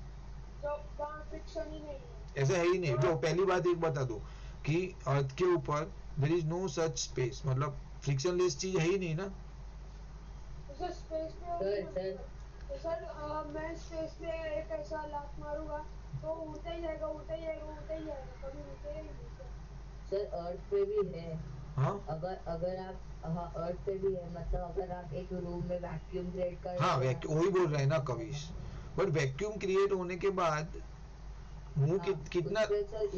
तो वहाँ फ्रिक्शन ही नहीं है ऐसा है ही नहीं। तो जो पहली बात एक बता दो कि अर्थ के ऊपर there is no such space, मतलब फ्रिक्शनलेस चीज है ही नहीं ना। उसे स्पेस में होगी सर ना सर तो सर मैं स्पेस में एक ऐसा लात मारूंगा तो उड़ता ही जाएगा उड़ता ही जाएगा उड़ता ही जाएगा कभी रुकेगा ही नहीं सर। सर अर्थ पे भी है। हाँ अगर अगर आप, हाँ अर्थ पे भी है, मतलब अगर आप एक रूम में वैक्यूम क्रिएट कर हाँ, दोगे ना तो वही बोल रहे हैं ना फ्रिक्शन कविश। रहेगा। बट वैक्यूम क्रिएट होने के बाद मुंह हाँ कितना। उसके सर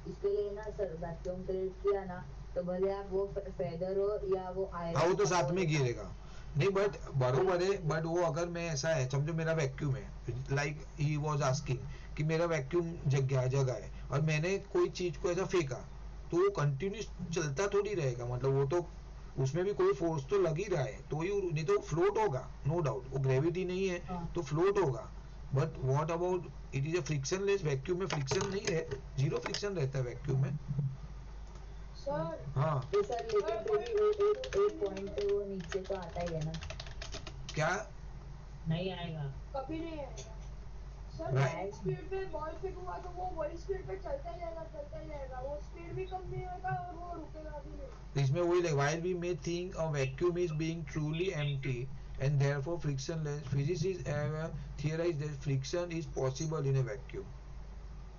इसके लिए ना सर वैक्यूम क्रिएट किया ना तो भले आप वो फेदर हो या वो हाँ वो आयरन तो का साथ बॉल में उठा लो। गिरेगा। नहीं बट हाँ बरोबर है, वही चीज बट है। वो अगर मैं ऐसा है समझो मेरा वैक्यूम है, लाइक ही वाज आस्किंग कि मेरा वैक्यूम जगह है और मैंने कोई चीज को ऐसा फेंका, तो वो कंटिन्यूस चलता थोड़ी रहेगा, मतलब वो तो उसमें भी कोई फोर्स तो लग ही रहा है, तो ही नहीं तो फ्लोट होगा, नो डाउट, वो ग्रेविटी नहीं है हाँ तो फ्लोट होगा। But what about it is a frictionless, vacuum में फ्रिक्शन नहीं है, जीरो फ्रिक्शन रहता है वैक्यूम में। सर हाँ तो सर लेकिन सर फिर कोई भी एक नहीं पॉइंट होगा पे वो नीचे तो आता ही है ना। क्या। नहीं आएगा। कभी नहीं आएगा सर मैं वही स्पीड पे बॉल फेंकूंगा तो वो वही स्पीड पे चलता ही जाएगा वो स्पीड भी कम नहीं होगा और वो रुकेगा भी नहीं। इसमें वही लगे, while we may think a vacuum is being truly empty and therefore frictionless, physicists have theorized that friction is possible in a vacuum।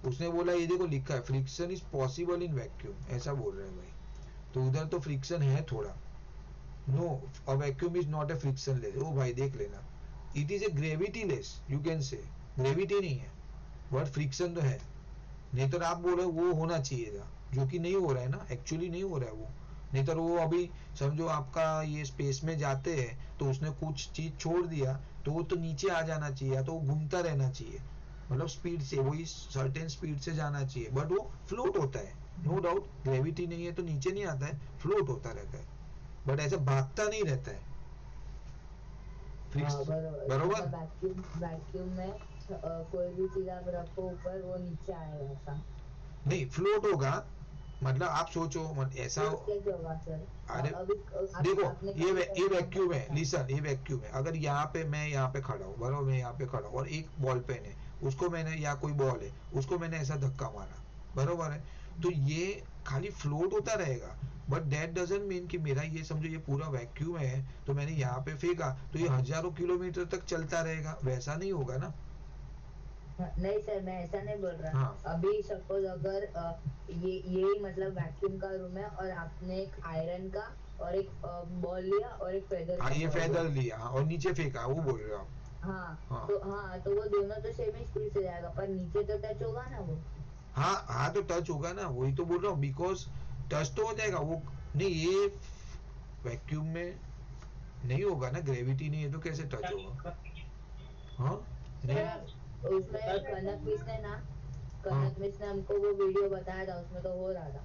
उसने बोला ये देखो लिखा है friction is possible in vacuum, ऐसा बोल रहे हैं भाई। तो उधर तो फ्रिक्शन है थोड़ा। No, a vacuum is not a frictionless, ओ भाई देख लेना, it is a gravity less, you can say gravity नहीं है बट फ्रिक्शन तो है। नहीं तो आप बोल रहे हो वो होना चाहिए था, जो कि नहीं हो रहा है ना, एक्चुअली नहीं हो रहा है वो। नहीं तो वो अभी समझो आपका ये स्पेस में जाते हैं तो उसने कुछ चीज छोड़ दिया, तो वो तो नीचे आ जाना चाहिए, तो वो घूमता रहना चाहिए, मतलब स्पीड से वही सर्टेन स्पीड से जाना चाहिए, बट वो फ्लोट होता है। नो डाउट ग्रेविटी नहीं है तो नीचे नहीं आता है, फ्लोट होता रहता है, बट ऐसा भागता नहीं रहता है। हाँ फिक्स, बरोबर, बरोबर। मतलब वैक्यूम में कोई भी चीज आप रखो ऊपर वो नीचे आएगा ऐसा। नहीं फ्लोट होगा, मतलब आप सोचो ऐसा। फ्लोट कैसे होगा सर? अरे अभी देखो, आपने ये कभी ये एग्जांपल वैक्यूम है, बताया। लिसन, ये वैक्यूम है, अगर यहाँ पे मैं यहाँ पे खड़ा हूँ, बराबर, मैं यहाँ पे खड़ा हूँ और एक बॉल पेन है, उसको मैंने, या कोई बॉल है उसको मैंने ऐसा धक्का मारा, बरोबर है, तो ये खाली फ्लोट होता रहेगा। बट दैट डजंट मीन कि मेरा ये समझो ये पूरा वैक्यूम है तो मैंने यहाँ पे फेंका तो ये हजारों किलोमीटर तक चलता रहेगा, वैसा नहीं होगा ना। हाँ, नहीं सर मैं ऐसा नहीं बोल रहा। हाँ अभी सपोज अगर ये मतलब वैक्यूम का रूम है और आपने एक आयरन का और एक बॉल लिया और एक फेदर हाँ, का ये बॉल लिया। फेदर लिया, हाँ, और नीचे फेंका, वो बोल रहे हो आप। हाँ हाँ तो वो दोनों तो सेम ही स्पीड से जाएगा पर नीचे तो टच होगा ना वो। हाँ हाँ, तो टच होगा ना, वही तो बोल रहा हूँ, बिकॉज टच तो हो जाएगा वो। नहीं, ये वैक्यूम में नहीं होगा ना, ग्रेविटी नहीं है तो कैसे टच होगा। हाँ नहीं। सर सर उसमें वैक्यूम में हाँ कनक मिस ने हमको वो वीडियो बताया था, उसमें तो हो रहा था।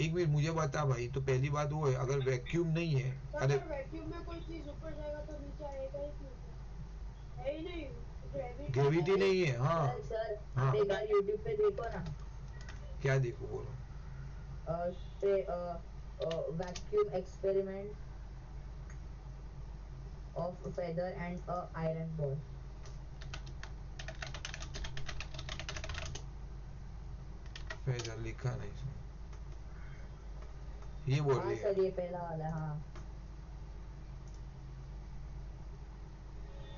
एक मिनट मुझे बता भाई, तो पहली बात वो है अगर वैक्यूम नहीं है। सर अरे पर वैक्यूम में कोई चीज ऊपर जाएगा तो नीचे आएगा ही क्यों सर है ही नहीं ग्रेविटी ही ग्रेविटी नहीं अरे है। नहीं है, हाँ। सर हाँ आप एक बार यूट्यूब पे देखो ना। क्या देखो बोलो। उस पे vacuum experiment of feather and iron ball. Feather लिखा नहीं इसमें, ये बोल हाँ रही है। सर ये पहला वाला है, हाँ।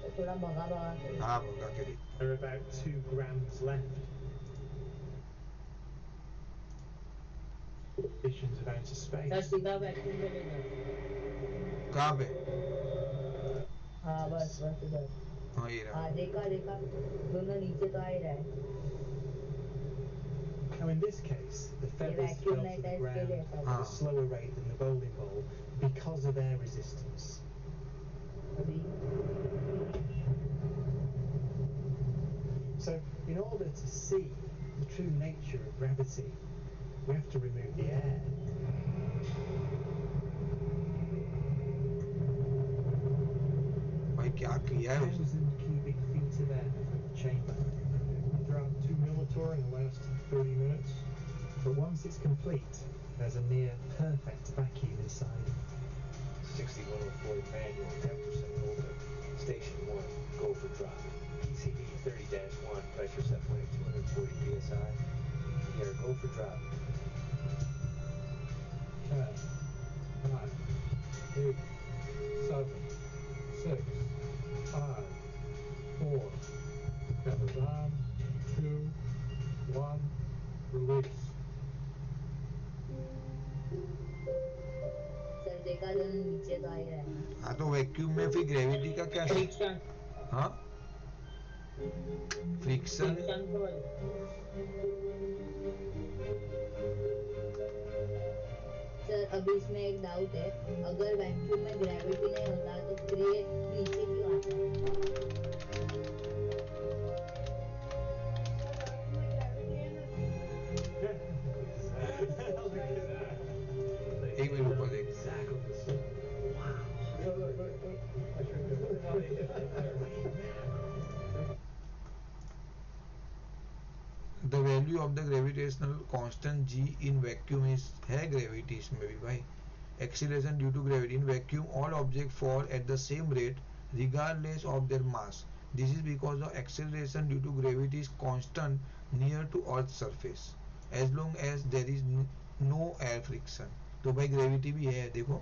तो थोड़ा भगा भगा के हाँ देखो। भगा के देखता There are about 2 grams left. Visions of outer sir space. सीधा वैक्यूम पे ले जाओ। हूँ। कहाँ पे। हाँ बस बस उधर। हाँ ये रहा। हाँ देखा देखा, दोनों नीचे तो आ ही रहा है। Now in this case, the feathers vacuum fell night to the ice ground के लिए ऐसा at हाँ. a slower rate than the bowling ball because of air resistance. अभी So in order to see the true nature of gravity, we have to remove the air. भाई क्या किया है उसने? 1,000 cubic feet of air from the chamber. Throughout 2 Militor in the last 30 minutes. But once it's complete, there's a near perfect vacuum inside. 6104 manual, 10% over. Station 1, go for drop. PCD 30-1, pressure set point at 240 psi. Here, go for drop. 10, 9, 8, 7, 6, 5, 4, feathers on, 2, 1, release. Sir देखा जो नीचे तो आ ही रहा है ना. हाँ तो vacuum में फिर ग्रेविटी का क्या सीन? फ्रिक्शन हाँ फ्रिक्शन फ्रिक्शन को सर अभी इसमें एक डाउट है, अगर वैक्यूम में ग्रेविटी नहीं होता तो फिर ये नीचे क्यों आता है? एक मिनट ऊपर देख. The value of the gravitational constant g in vacuum is है gravity इसमें भी भाई. Acceleration due to gravity in vacuum, all objects fall at the same rate regardless of their mass. This is because the acceleration due to gravity is constant near to Earth's surface as long as there is no air friction. तो भाई gravity भी है देखो,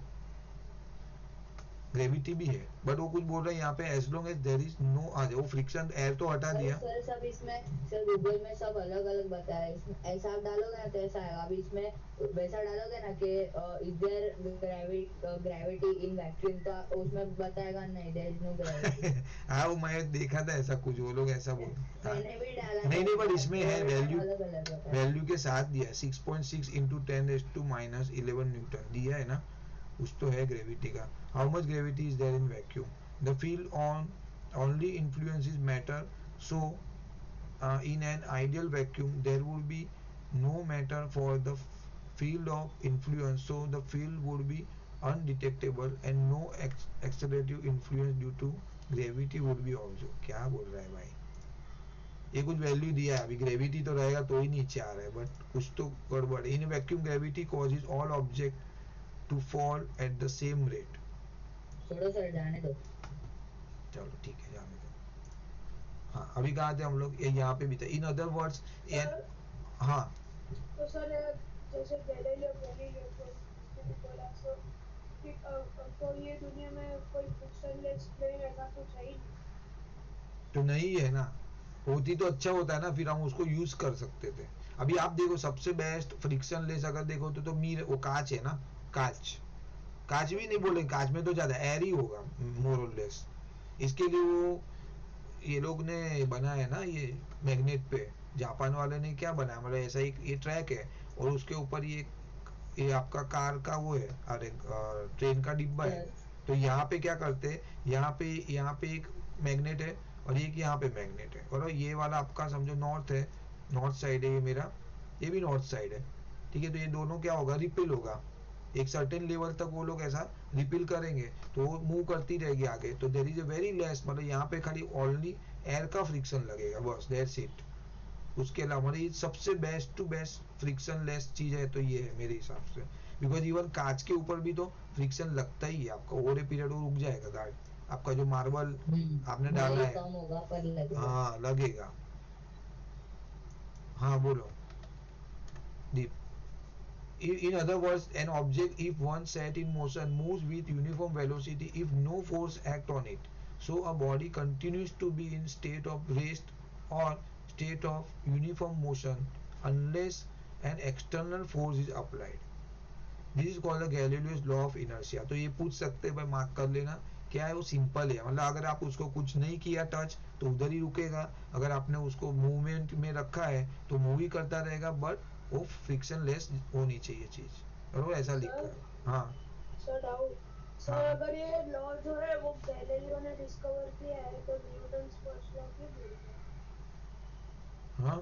gravity भी है but वो कुछ बोल रहे हैं यहाँ पे as long as there is no आ जाए वो फ्रिक्शन एयर तो हटा दिया. सर सब इसमें सर गूगल में सब अलग अलग बताया है, इसमें ऐसा आप डालोगे ना तो ऐसा आएगा. अभी इसमें वैसा डालोगे ना कि is there gravity in vacuum तो उसमें बताएगा नहीं देयर इज नो ग्रेविटी. हाँ वो मैं देखा था ऐसा कुछ वो लोग ऐसा बोल. मैंने भी डाला. नहीं बट इसमें है वैल्यू, अलग अलग बताया. वैल्यू के साथ दिया है 6.6 into 10⁻⁻11 न्यूटन दिया है ना, कुछ तो है ग्रेविटी का. How much gravity is there in vacuum? The field on only influences matter, so in an ideal vacuum there would be no matter for the field of influence, so the field would be undetectable and no accelerative influence due to gravity would be also. क्या बोल रहा है भाई? ये कुछ value दिया है, अभी ग्रेविटी तो रहेगा तो ही नीचे आ रहा है बट कुछ तो गड़बड़. In vacuum gravity causes all object to fall at the same rate. छोड़ो सर जाने दो. चलो ठीक है जाने दो. हाँ अभी कहाँ थे हम लोग? ये यहाँ पे भी था. इन अदर वर्ड्स हाँ तो सर जैसे गैलीलियो को उसने बोला सो कि तो ये दुनिया में कोई फ्रिक्शनलेस प्लेन ऐसा कुछ है ही नहीं. तो नहीं है ना, होती तो अच्छा होता है ना, फिर हम उसको यूज कर सकते थे. अभी आप देखो सबसे बेस्ट फ्रिक्शनलेस अगर देखो तो मीर वो कांच है ना, कांच भी नहीं बोले, कांच में तो ज्यादा एयर ही होगा मोर और लेस. इसके लिए वो ये लोग ने बनाया है ना ये मैग्नेट पे, जापान वाले ने क्या बनाया मतलब ऐसा एक ये ट्रैक है और उसके ऊपर ये आपका कार का वो है, अरे ट्रेन का डिब्बा है. तो यहाँ पे क्या करते हैं, यहाँ पे एक मैग्नेट है और एक यहाँ पे मैग्नेट है और ये वाला आपका समझो नॉर्थ साइड है, ये मेरा ये भी नॉर्थ साइड है. ठीक है, तो ये दोनों क्या होगा, रिपेल होगा. एक सर्टेन लेवल तक वो लोग ऐसा रिपेल करेंगे तो वो मूव करती रहेगी आगे. तो there is a very less, मतलब यहाँ पे खाली ओनली एयर का फ्रिक्शन लगेगा बस, दैट्स इट. उसके अलावा मतलब ये सबसे best to best friction less चीज है तो ये है मेरे हिसाब से. बिकॉज इवन कांच के ऊपर भी तो फ्रिक्शन लगता ही है आपका, ओवर ए पीरियड वो रुक जाएगा गार्ड. आपका जो मार्बल आपने डाला है कम होगा पर लगेगा. हाँ लगेगा. हाँ बोलो दीप. In other words, an object if once set in motion moves with uniform velocity if no force act on it. So a body continues to be in state of rest or state of uniform motion unless an external force is applied. This is called the Galileo's law of inertia. तो ये पूछ सकते हैं भाई, mark कर लेना, क्या है वो सिंपल है, मतलब अगर आप उसको कुछ नहीं किया टच तो उधर ही रुकेगा, अगर आपने उसको मूवमेंट में रखा है तो मूव ही करता रहेगा, बट वो फ्रिक्शन लेस होनी चाहिए चीज, बरोबर ऐसा लिखा है। हाँ सर डाउट सर, हाँ अगर ये लॉ जो है वो गैलीलियो ने डिस्कवर किया है तो न्यूटन फर्स्ट लॉ क्यों भूल गया? हाँ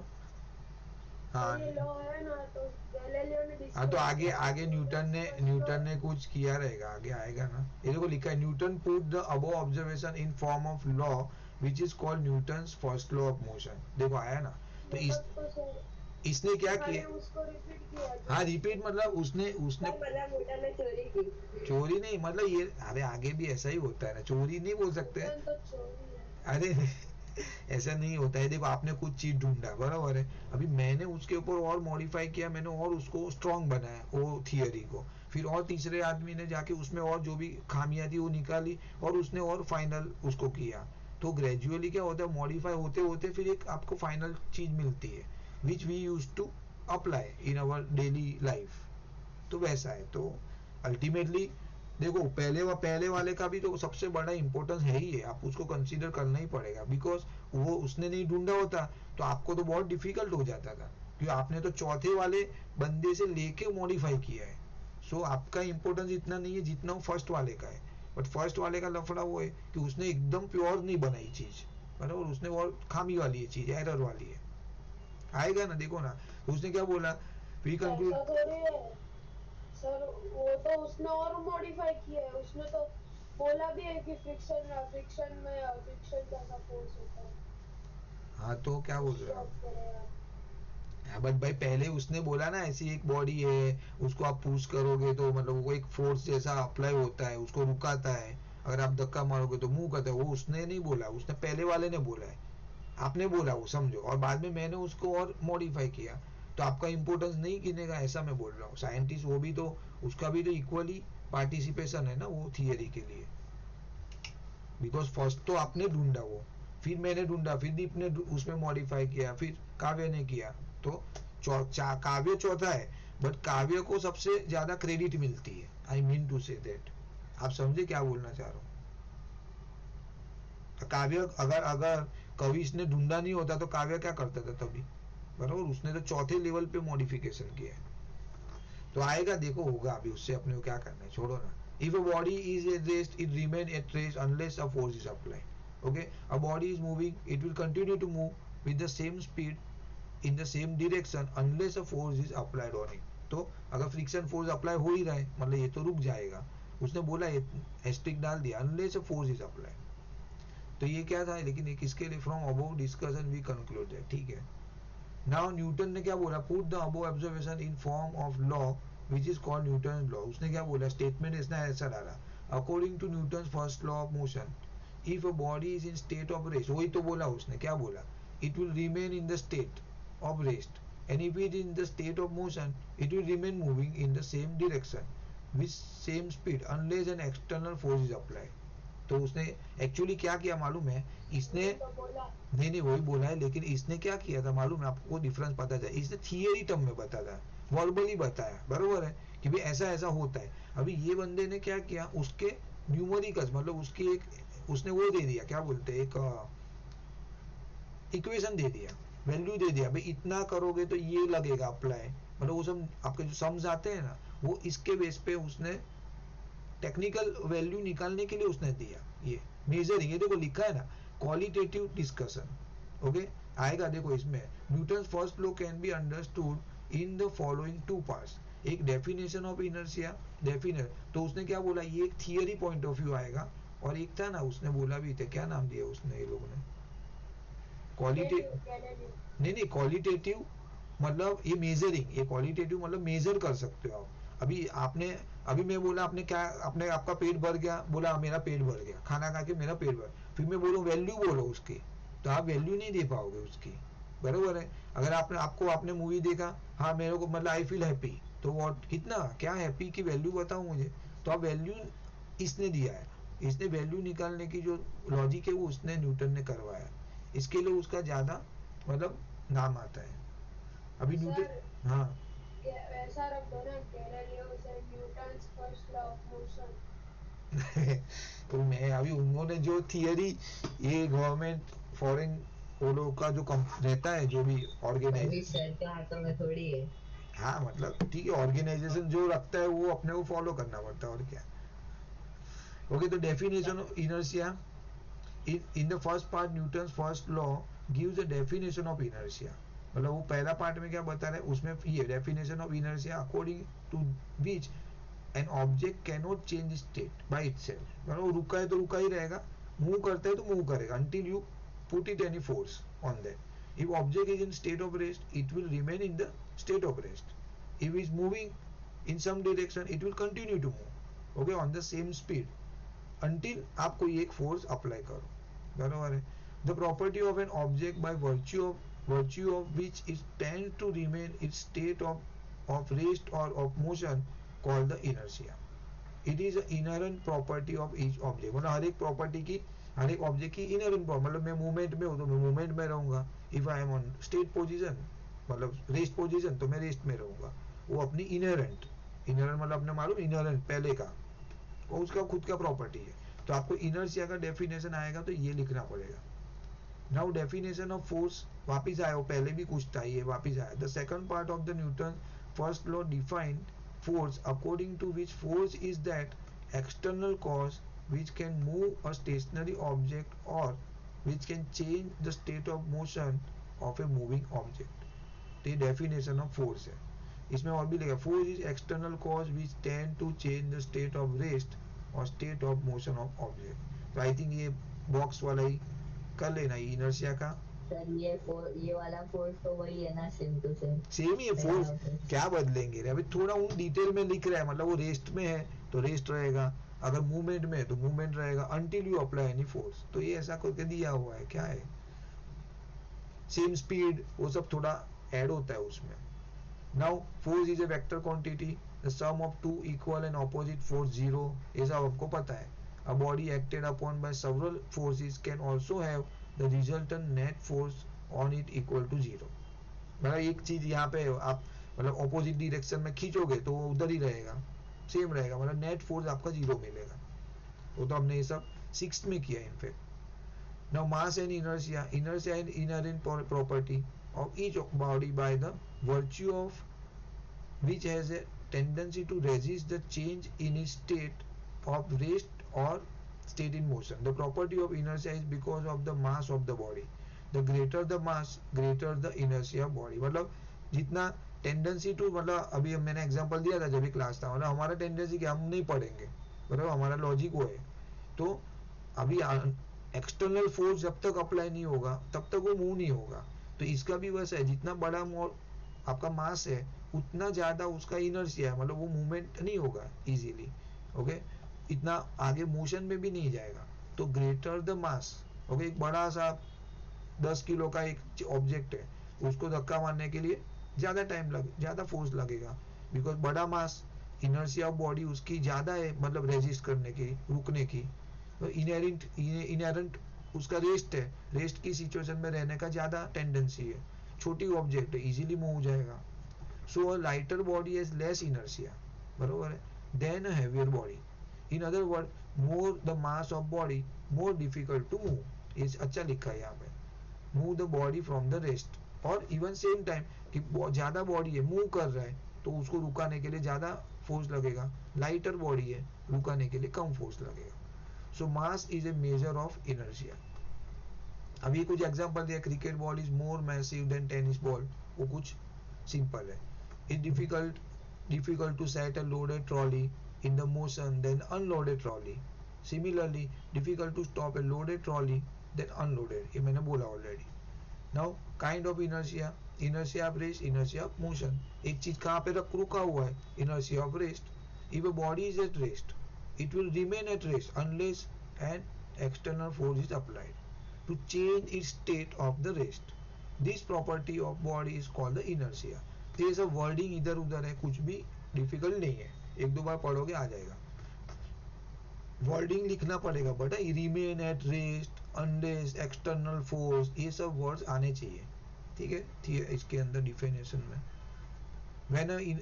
हाँ सर ये लॉ है ना, तो गैलीलियो ने हाँ, तो डिस्कवर आगे किया है आगे तो न्यूटन ने कुछ किया रहेगा, आगे आएगा ना, ये देखो लिखा है Newton put the above observation in form of law which is called Newton's first law of motion, देखो आया ना। तो मतलब तो सर इसने क्या खाली किया, उसको रिपीट किया हाँ just। रिपीट मतलब उसने उसने मतलब न्यूटन ने चोरी की। चोरी नहीं, मतलब ये अरे आगे भी ऐसा ही होता है ना, चोरी नहीं बोल सकते। न्यूटन तो चोरी है। अरे ऐसा नहीं होता है, देखो आपने कुछ चीज ढूंढा बराबर है, अभी मैंने उसके ऊपर और मॉडिफाई किया, मैंने और उसको स्ट्रांग बनाया वो थियरी को, फिर और तीसरे आदमी ने जाके उसमें और जो भी खामियां थी वो निकाली और उसने और फाइनल उसको किया, तो ग्रेजुअली क्या होता है मॉडिफाई होते होते फिर एक आपको फाइनल चीज मिलती है which we use to apply in our daily life, तो वैसा है। तो अल्टीमेटली देखो पहले वाले का भी तो सबसे बड़ा इंपॉर्टेंस है ही है, आप उसको कंसीडर करना ही पड़ेगा, बिकॉज वो उसने नहीं ढूंढा होता तो आपको तो बहुत डिफिकल्ट हो जाता था, क्योंकि आपने तो चौथे वाले बंदे से लेके मॉडिफाई किया है, सो आपका इंपॉर्टेंस इतना नहीं है जितना वो फर्स्ट वाले का है, बट फर्स्ट वाले का लफड़ा वो है कि उसने एकदम प्योर नहीं बनाई चीज, बराबर, उसने बहुत खामी वाली है चीज, एरर वाली है, आएगा ना देखो ना, तो उसने क्या बोला, प्री कंक्लूड। ऐसा थोड़ी है सर, वो तो उसने और मॉडिफाई किया है, उसने तो बोला भी है कि फ्रिक्शन जैसा फोर्स होता है। हाँ तो क्या बोल रहे हो स्टॉप आप, करो यार। हाँ बट भाई पहले उसने बोला ना ऐसी एक बॉडी है, उसको आप पुश करोगे तो मतलब वो एक फोर्स जैसा अप्लाई होता है, उसको रुकाता है, अगर आप धक्का मारोगे तो मूव करता है, वो उसने नहीं बोला, उसने पहले वाले ने बोला है, आपने बोला वो समझो, और बाद में मैंने उसको और मॉडिफाई किया, तो आपका इंपॉर्टेंस नहीं गिनेगा, ऐसा मैं बोल रहा हूँ, साइंटिस्ट वो भी तो उसका भी तो इक्वली पार्टिसिपेशन है ना वो थियरी के लिए, बिकॉज फर्स्ट तो आपने ढूंढा वो, फिर मैंने ढूंढा, फिर दीप ने उसमें मॉडिफाई किया, फिर काव्य ने किया, तो काव्य चौथा है, बट काव्य को सबसे ज्यादा क्रेडिट मिलती है, I mean to say that, आप समझे क्या बोलना चाह रहा हूँ, काव्य अगर अगर कविश ने ढूंढा नहीं होता तो काव्य क्या करता था तभी, बराबर, उसने तो चौथे लेवल पे मॉडिफिकेशन किया है, तो आएगा देखो होगा, अभी उससे अपने को क्या करना है, छोड़ो ना। If a body is at rest, it remain at rest unless a force is applied. Okay, a body is moving, it will continue to move with the same speed in the same direction unless a force is applied on it. तो अगर friction force apply हो ही रहा है मतलब ये तो रुक जाएगा, उसने बोला एस्ट्रिक डाल दिया unless a force is applied, तो ये क्या था, लेकिन एक इसके लिए from above discussion we concluded, ठीक है। नाउ न्यूटन ने क्या बोला, put the above observation in form of law which is called Newton law, उसने क्या बोला स्टेटमेंट इसने ऐसा डाला, according to Newton first law of motion if a body is in state of rest, वही तो बोला उसने, क्या बोला, it will remain in the state of rest and if it is in the state of motion it will remain moving in the same direction with same speed unless an external force is applied, तो उसने actually क्या किया मालूम है, इसने तो बोला नहीं वही बोला है, लेकिन इसने क्या किया था मालूम है आपको, डिफरेंस पता चला, इसने थियरी टर्म में बताया, वर्बली बताया, बरोबर है कि भाई ऐसा ऐसा होता है, अभी ये बंदे ने क्या किया, उसके न्यूमेरिकल्स मतलब उसकी एक उसने वो दे दिया, क्या बोलते हैं, एक इक्वेशन दे दिया, वैल्यू दे दिया, भाई इतना करोगे तो ये लगेगा अप्लाई, मतलब वो सब आपके जो सम्स आते हैं ना वो इसके बेस पे उसने टेक्निकल वैल्यू निकालने के लिए उसने दिया, ये मेजरिंग, ये देखो लिखा है ना, क्वालिटेटिव डिस्कशन, ओके, आएगा देखो इसमें, Newton first law can be understood in the following two parts, एक डेफिनेशन ऑफ इनर्शिया डेफिनेट, तो उसने क्या बोला, ये एक थियरी पॉइंट ऑफ व्यू आएगा, और एक था ना उसने बोला भी था, क्या नाम दिया उसने ये लोगों ने, क्वालिटेटिव, गैलीलियो। नहीं क्वालिटेटिव मतलब ये मेजरिंग, ये क्वालिटेटिव मतलब मेजर कर सकते हो आप, अभी आपने अभी मैं बोला आपने क्या, आपने आपका पेट भर गया, बोला मेरा पेट भर गया, खाना खा के मेरा पेट भर, फिर मैं बोलूँ वैल्यू बोलो उसकी, तो आप वैल्यू नहीं दे पाओगे उसकी, बरोबर है, अगर आपने मूवी देखा, हाँ मेरे को मतलब आई फील हैप्पी, तो व्हाट कितना क्या हैप्पी की वैल्यू बताओ मुझे, तो आप वैल्यू इसने दिया है, इसने वैल्यू निकालने की जो लॉजिक है वो उसने न्यूटन ने करवाया, इसके लिए उसका ज्यादा मतलब नाम आता है, अभी सर न्यूटन, हाँ ऐसा रख दो ना, गैलीलियो से Newton first law of motion. तो मैं अभी उन्होंने जो थियरी, ये गवर्नमेंट फॉरेन वो लोग का जो रहता है जो भी अभी ऑर्गेनाइजेशन, सर के हाथों में थोड़ी है। हाँ मतलब ठीक है, ऑर्गेनाइजेशन जो रखता है वो अपने को फॉलो करना पड़ता है और क्या। ओके, तो definition of inertia in the first part Newton's first law gives a definition of inertia, मतलब वो पहला पार्ट में क्या बता रहे हैं उसमें ये definition of inertia according to which an object cannot change state by itself, मतलब वो रुका है तो रुका ही रहेगा, मूव करता है तो मूव करेगा until you put it any force on that. If object is in state of rest it will remain in the state of rest. If it is moving in some direction it will continue to move, okay, on the same speed until आप कोई एक force apply करो, बराबर है. The property of an object by virtue of which it tends to remain its state of rest or of motion called the inertia. It is an inherent property of each object, मतलब हर एक property की, हर एक object की inherent property, मतलब मैं movement में हूँ तो मैं मूवमेंट में रहूंगा, if I am on state position मतलब रेस्ट पोजीशन तो मैं रेस्ट में रहूंगा, वो अपनी इनहेरेंट मतलब अपने मालूम इनहेरेंट पहले का वो उसका खुद का प्रॉपर्टी है. तो आपको इनर्शिया का डेफिनेशन आएगा तो ये लिखना पड़ेगा. नाउ डेफिनेशन ऑफ फोर्स वापिस आया, वो पहले भी कुछ था, ये वापिस आया. The second part of the Newton first law define force according to which force is that external cause which can move a stationary object or which can change the state of motion of a moving object. ये definition of force है. इसमें और भी लिखा, force is external cause which tend to change the state of rest और state of motion of object. तो I think ये box वाला ही कर लेना इनर्शिया का. सर ये वाला फोर्स तो वही है ना, सेम टू सेम ही है फोर्स, क्या बदलेंगे रे अभी, थोड़ा उन डिटेल में लिख रहा है, मतलब वो रेस्ट में है तो रेस्ट रहेगा, अगर मूवमेंट में है तो मूवमेंट रहेगा until you apply any force. तो ये ऐसा करके दिया हुआ है, क्या है सेम स्पीड वो सब थोड़ा ऐड होता है उसमें. Now force is a vector quantity, the sum of two equal and opposite force 0, ये सब आपको पता है. A body acted upon by several forces can also have the resultant net force on it equal to 0. मतलब एक चीज यहाँ पे आप मतलब ऑपोजिट डायरेक्शन में खींचोगे तो वो उधर ही रहेगा, सेम रहेगा, मतलब नेट फोर्स आपका 0 मिलेगा. वो तो हमने ये सब 6th में किया in fact. Now mass and inertia and inherent property of each body by the virtue of which has a tendency to resist the change in its state of rest or state in motion. The property of inertia is because of the mass of the body. The greater the mass, greater the inertia of body. मतलब जितना tendency to, मतलब अभी मैंने example दिया था जब भी class था, मतलब हमारा टेंडेंसी कि हम नहीं पढ़ेंगे, मतलब हमारा लॉजिक वो है. तो अभी एक्सटर्नल फोर्स जब तक अप्लाई नहीं होगा तब तक वो मूव नहीं होगा. तो इसका भी वैसा है, जितना बड़ा आपका मास है उतना ज्यादा उसका इनर्शिया है, मतलब वो मूवमेंट नहीं होगा इजीली, ओके, इतना आगे मोशन में भी नहीं जाएगा. तो ग्रेटर द मास, ओके, एक बड़ा सा 10 किलो का एक ऑब्जेक्ट है, उसको धक्का मारने के लिए ज्यादा फोर्स लगेगा, बिकॉज बड़ा मास, इनर्शिया ऑफ बॉडी उसकी ज्यादा है, मतलब रेजिस्ट करने की, रुकने की. तो इनहेरेंट उसका रेस्ट है, रेस्ट की सिचुएशन में रहने का ज्यादा टेंडेंसी है. छोटी ऑब्जेक्ट है, इजीली मूव हो जाएगा. So a lighter body has less inertia, बरोबर है, than a heavier body. In other word, more the mass of body more difficult to move. ये अच्छा लिखा है यहाँ पे, move the body from the rest. और इवन सेम टाइम कि ज्यादा बॉडी है, मूव कर रहा है, तो उसको रुकाने के लिए ज्यादा फोर्स लगेगा. लाइटर बॉडी है, रुकाने के लिए कम फोर्स लगेगा. So mass is a measure of inertia. अभी कुछ एग्जांपल दिया, cricket ball is more massive than tennis ball, वो कुछ सिंपल है. It difficult to set a loaded trolley in the motion than unloaded trolley. Similarly, difficult to stop a loaded trolley than unloaded. ये मैंने बोला already. Now, kind of inertia, inertia of rest, inertia of motion. एक चीज कहाँ पे रुका हुआ है, inertia of rest. If a body is at rest, it will remain at rest unless an external force is applied to change its state of the rest. This property of body is called the inertia. तो ये सब wording इधर उधर है, कुछ भी difficult नहीं है, एक दो बार पढ़ोगे आ जाएगा. वर्डिंग लिखना पड़ेगा but remain at rest, unless, external force, ये सब वर्ड्स आने चाहिए, ठीक है. इसके अंदर डिफिनेशन में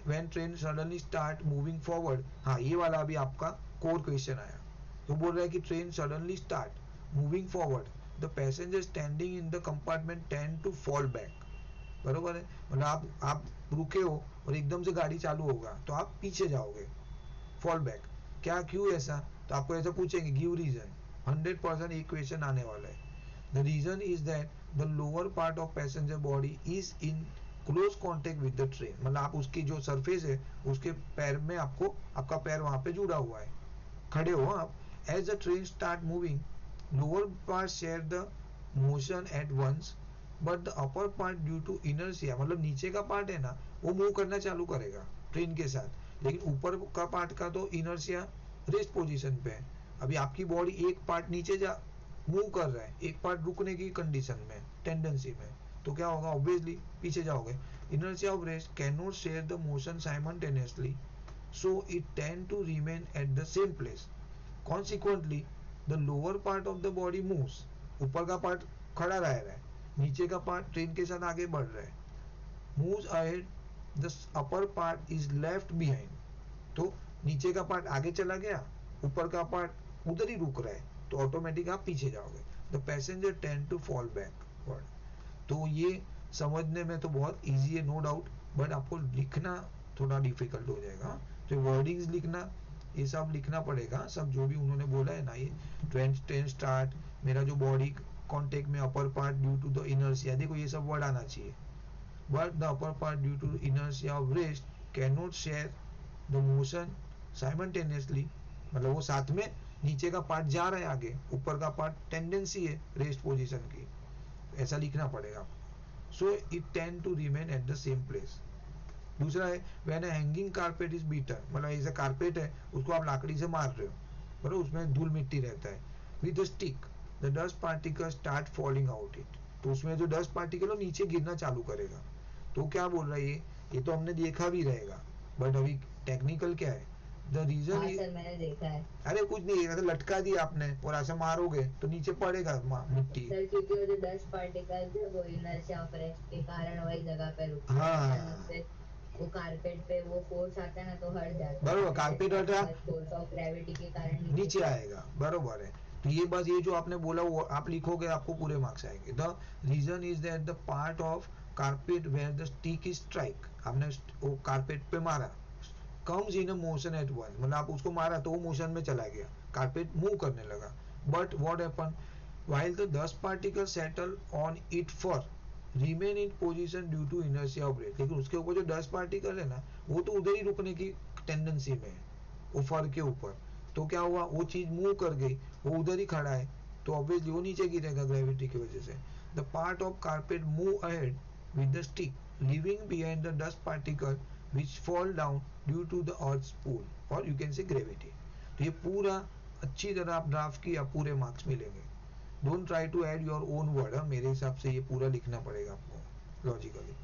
when train suddenly start moving forward, हाँ ये वाला अभी आपका कोर क्वेश्चन आया. तो बोल रहा है कि train suddenly start moving forward, the passenger standing in the compartment tend to fall back. बरोबर है, मतलब आप रुके हो और एकदम से गाड़ी चालू होगा तो आप पीछे जाओगे, फॉल बैक। क्या, क्यों ऐसा? तो आपको ऐसा पूछेंगे, गिव रीजन। 100% एक क्वेश्चन आने वाला है। The reason is that the lower part of passenger body is in close contact with the train, मतलब आप उसकी जो सरफेस है उसके पैर में आपको, आपका पैर वहां पे जुड़ा हुआ है, खड़े हो आप। As the train start moving, lower part share the motion at once but the upper part due to inertia, मतलब नीचे का पार्ट है ना वो मूव करना चालू करेगा ट्रेन के साथ, लेकिन ऊपर का पार्ट का तो इनर्शिया रेस्ट पोजीशन पे है। अभी आपकी बॉडी एक पार्ट नीचे जा मूव कर रहा है, एक पार्ट रुकने की कंडीशन में, टेंडेंसी में, तो क्या होगा, ऑब्वियसली पीछे जाओगे। Inertia of rest can not share the motion simultaneously, so it tend to remain at the same place. Consequently the lower part of the body moves, ऊपर का पार्ट खड़ा रह रहा है, नीचे का पार्ट ट्रेन के साथ आगे बढ़ रहा है। Moves ahead, the upper part is left behind, तो नीचे का पार्ट आगे चला गया, ऊपर का पार्ट उधर ही रुक रहा है, तो ऑटोमेटिक आप पीछे जाओगे। The passenger tend to fall backward. तो ये समझने में तो बहुत इजी है, नो डाउट, बट आपको लिखना थोड़ा डिफिकल्ट हो जाएगा। तो वर्डिंग्स लिखना, ये सब लिखना पड़ेगा, सब जो भी उन्होंने बोला है ना, ये ट्रेन स्टार्ट, मेरा जो बॉडी कॉन्टेक्ट में upper part due to the inertia, देखो ये सब वर्ड आना चाहिए। But the upper part due to inertia of rest can not share the motion simultaneously, मतलब वो साथ में नीचे का पार्ट जा रहा है आगे, ऊपर का पार्ट टेंडेंसी है रेस्ट पोजीशन की, ऐसा लिखना पड़ेगा आपको। So it tend to remain at the same place. दूसरा है when a hanging carpet is beaten, मतलब ऐसा कारपेट है उसको आप लाकड़ी से मार रहे हो, बराबर, उसमें धूल मिट्टी रहता है। With the stick the dust particle start falling out it, तो उसमें जो डस्ट पार्टिकल है नीचे गिरना चालू करेगा। तो क्या बोल रहा है ये तो हमने देखा भी रहेगा, बट अभी टेक्निकल क्या है, द रीजन हाँ सर मैंने देखा है। अरे कुछ नहीं, ऐसा लटका दिया आपने और ऐसा मारोगे तो नीचे पड़ेगा मिट्टी। सर क्योंकि वो जो डस्ट पार्टिकल थे वो इनर्शिया ऑफ रेस्ट के कारण वही जगह पे रुकते हैं, हाँ। अचानक से वो कारपेट पे वो फोर्स आता है ना तो हट जाता है, बरोबर, कारपेट हटा, फोर्स ऑफ ग्रेविटी के कारण नीचे आएगा, बरोबर है। तो ये बस ये जो आपने बोला वो आप लिखोगे, आपको पूरे मार्क्स आएंगे। The reason is that the part of carpet where the stick is strike, आपने वो कारपेट पे मारा, comes in a motion at once, मतलब आप उसको मारा तो वो मोशन में चला गया, कारपेट मूव करने लगा। But what happen while the dust particle settle on it for remain in position due to inertia of rest, लेकिन उसके ऊपर जो डस्ट पार्टिकल है ना वो तो उधर ही रुकने की टेंडेंसी में है, वो फर के ऊपर। तो क्या हुआ, वो चीज मूव कर गई, वो उधर ही खड़ा है, तो ऑब्वियसली वो नीचे गिरेगा ग्रेविटी की वजह से। The part of carpet move ahead with the stick leaving behind the dust particle which fall down due to the earth's pull or you can say gravity। तो ये पूरा अच्छी तरह आप ड्राफ्ट किया, पूरे मार्क्स मिलेंगे। Don't try to add your own word, मेरे हिसाब से ये पूरा लिखना पड़ेगा आपको लॉजिकली।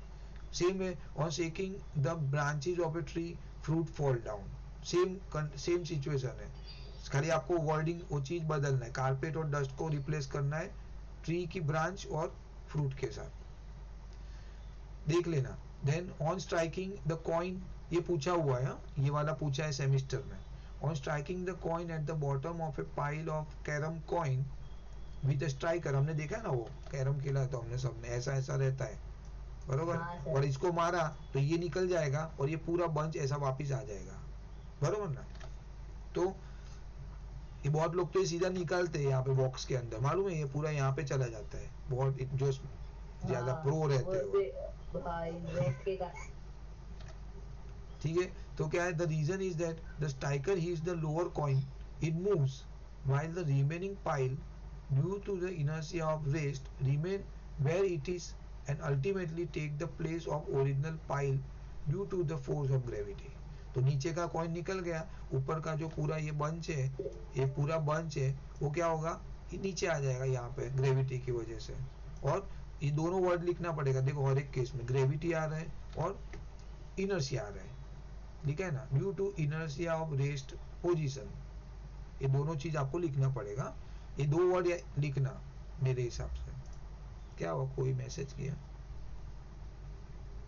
सेम है, on shaking the branches of a tree fruit fall down, same situation है, खाली आपको वर्डिंग वो चीज बदलना है, कारपेट और डस्ट को रिप्लेस करना है ट्री की ब्रांच और फ्रूट के साथ, देख लेना। Then on striking the coin, ये पूछा हुआ है, ये वाला पूछा है सेमिस्टर में। On striking the coin at the bottom of A pile of carrom coin with striker, हमने देखा है ना वो कैरम खेला तो हमने सबने, ऐसा ऐसा रहता है, बरोबर। हाँ, और इसको मारा तो ये निकल जाएगा और ये पूरा बंच ऐसा वापिस आ जाएगा, बरोबर ना। तो ये बहुत लोग तो ये सीधा निकालते हैं यहाँ पे बॉक्स के अंदर, मालूम है, ये पूरा यहाँ पे चला जाता है, बहुत जो ज्यादा प्रो रहते हैं वो। ठीक है, तो क्या है, the reason is that the striker hits the lower coin, it moves while the remaining pile due to the inertia of rest remain where it is and ultimately take the place of original pile due to the force of gravity. तो नीचे का coin निकल गया, ऊपर का जो पूरा ये बंच है, ये पूरा बंच है, वो क्या होगा, ये नीचे आ जाएगा यहाँ पे ग्रेविटी की वजह से। और ये दोनों वर्ड लिखना पड़ेगा, देखो हर एक केस में ग्रेविटी आ रहा है और इनर्शिया आ रहा है, ठीक है ना, due to inertia of rest position, ये दोनों चीज आपको लिखना पड़ेगा, ये दो वर्ड लिखना मेरे हिसाब से। क्या हुआ, कोई मैसेज किया?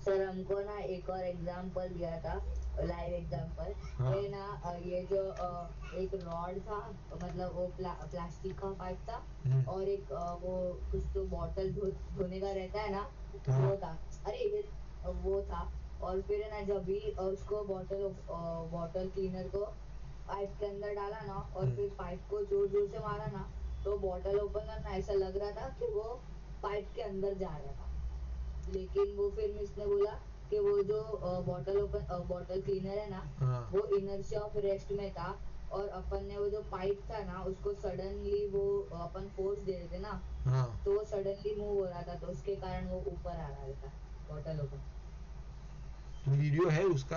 सर हमको ना एक और एग्जाम्पल दिया था लाइव एग्जांपल हाँ। ये ना ये जो एक रॉड था, मतलब वो प्लास्टिक का पाइप था, और एक वो कुछ तो बॉटल धोने का रहता है ना, हाँ। वो था। अरे वो था। और फिर है ना जब भी उसको बॉटल क्लीनर को पाइप के अंदर डाला ना, और फिर पाइप को जोर जोर से मारा ना, तो बॉटल ओपनर ना ऐसा लग रहा था कि वो पाइप के अंदर जा रहा था। लेकिन वो फिर मिस ने बोला कि वो जो बॉटल क्लीनर है ना, हाँ। वो इनर्शिया ऑफ रेस्ट में था, और अपन ने वो जो पाइप था ना उसको सडनली वो अपन फोर्स दे देते ना, हाँ। तो वो सडनली मूव हो रहा था, तो उसके कारण वो ऊपर आ रहा था बॉटल ओपन। वीडियो है उसका?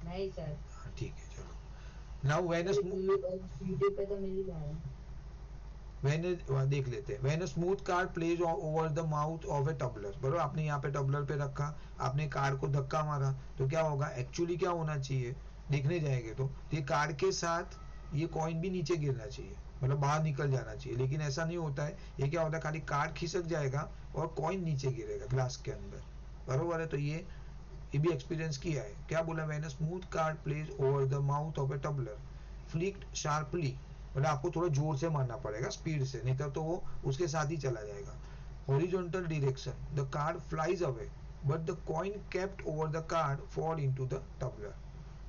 नहीं सर, हाँ, ठीक है, चलो। नाउ व्हेन यूट्यूब पे तो मिल ही जाएगा। देख लेते हैं। When a smooth card placed over the mouth of a tumbler, बराबर, आपने यहाँ पे टबलर पे रखा, आपने कार्ड को धक्का मारा, तो क्या होगा? एक्चुअली क्या होना चाहिए, देखने जाएंगे तो ये कार्ड के साथ ये कॉइन भी नीचे गिरना चाहिए, मतलब बाहर निकल जाना चाहिए, लेकिन ऐसा नहीं होता है। ये क्या होता है, खाली कार्ड खिसक जाएगा और कॉइन नीचे गिरेगा ग्लास के अंदर, बरोबर है। तो ये भी एक्सपीरियंस किया है। क्या बोला? When a smooth card placed over the mouth of a tumbler flicked sharply, मतलब आपको थोड़ा जोर से मारना पड़ेगा, स्पीड से, नहीं तो वो उसके साथ ही चला जाएगा। Horizontal direction, the card flies away but the coin kept over the card fall into the tumbler.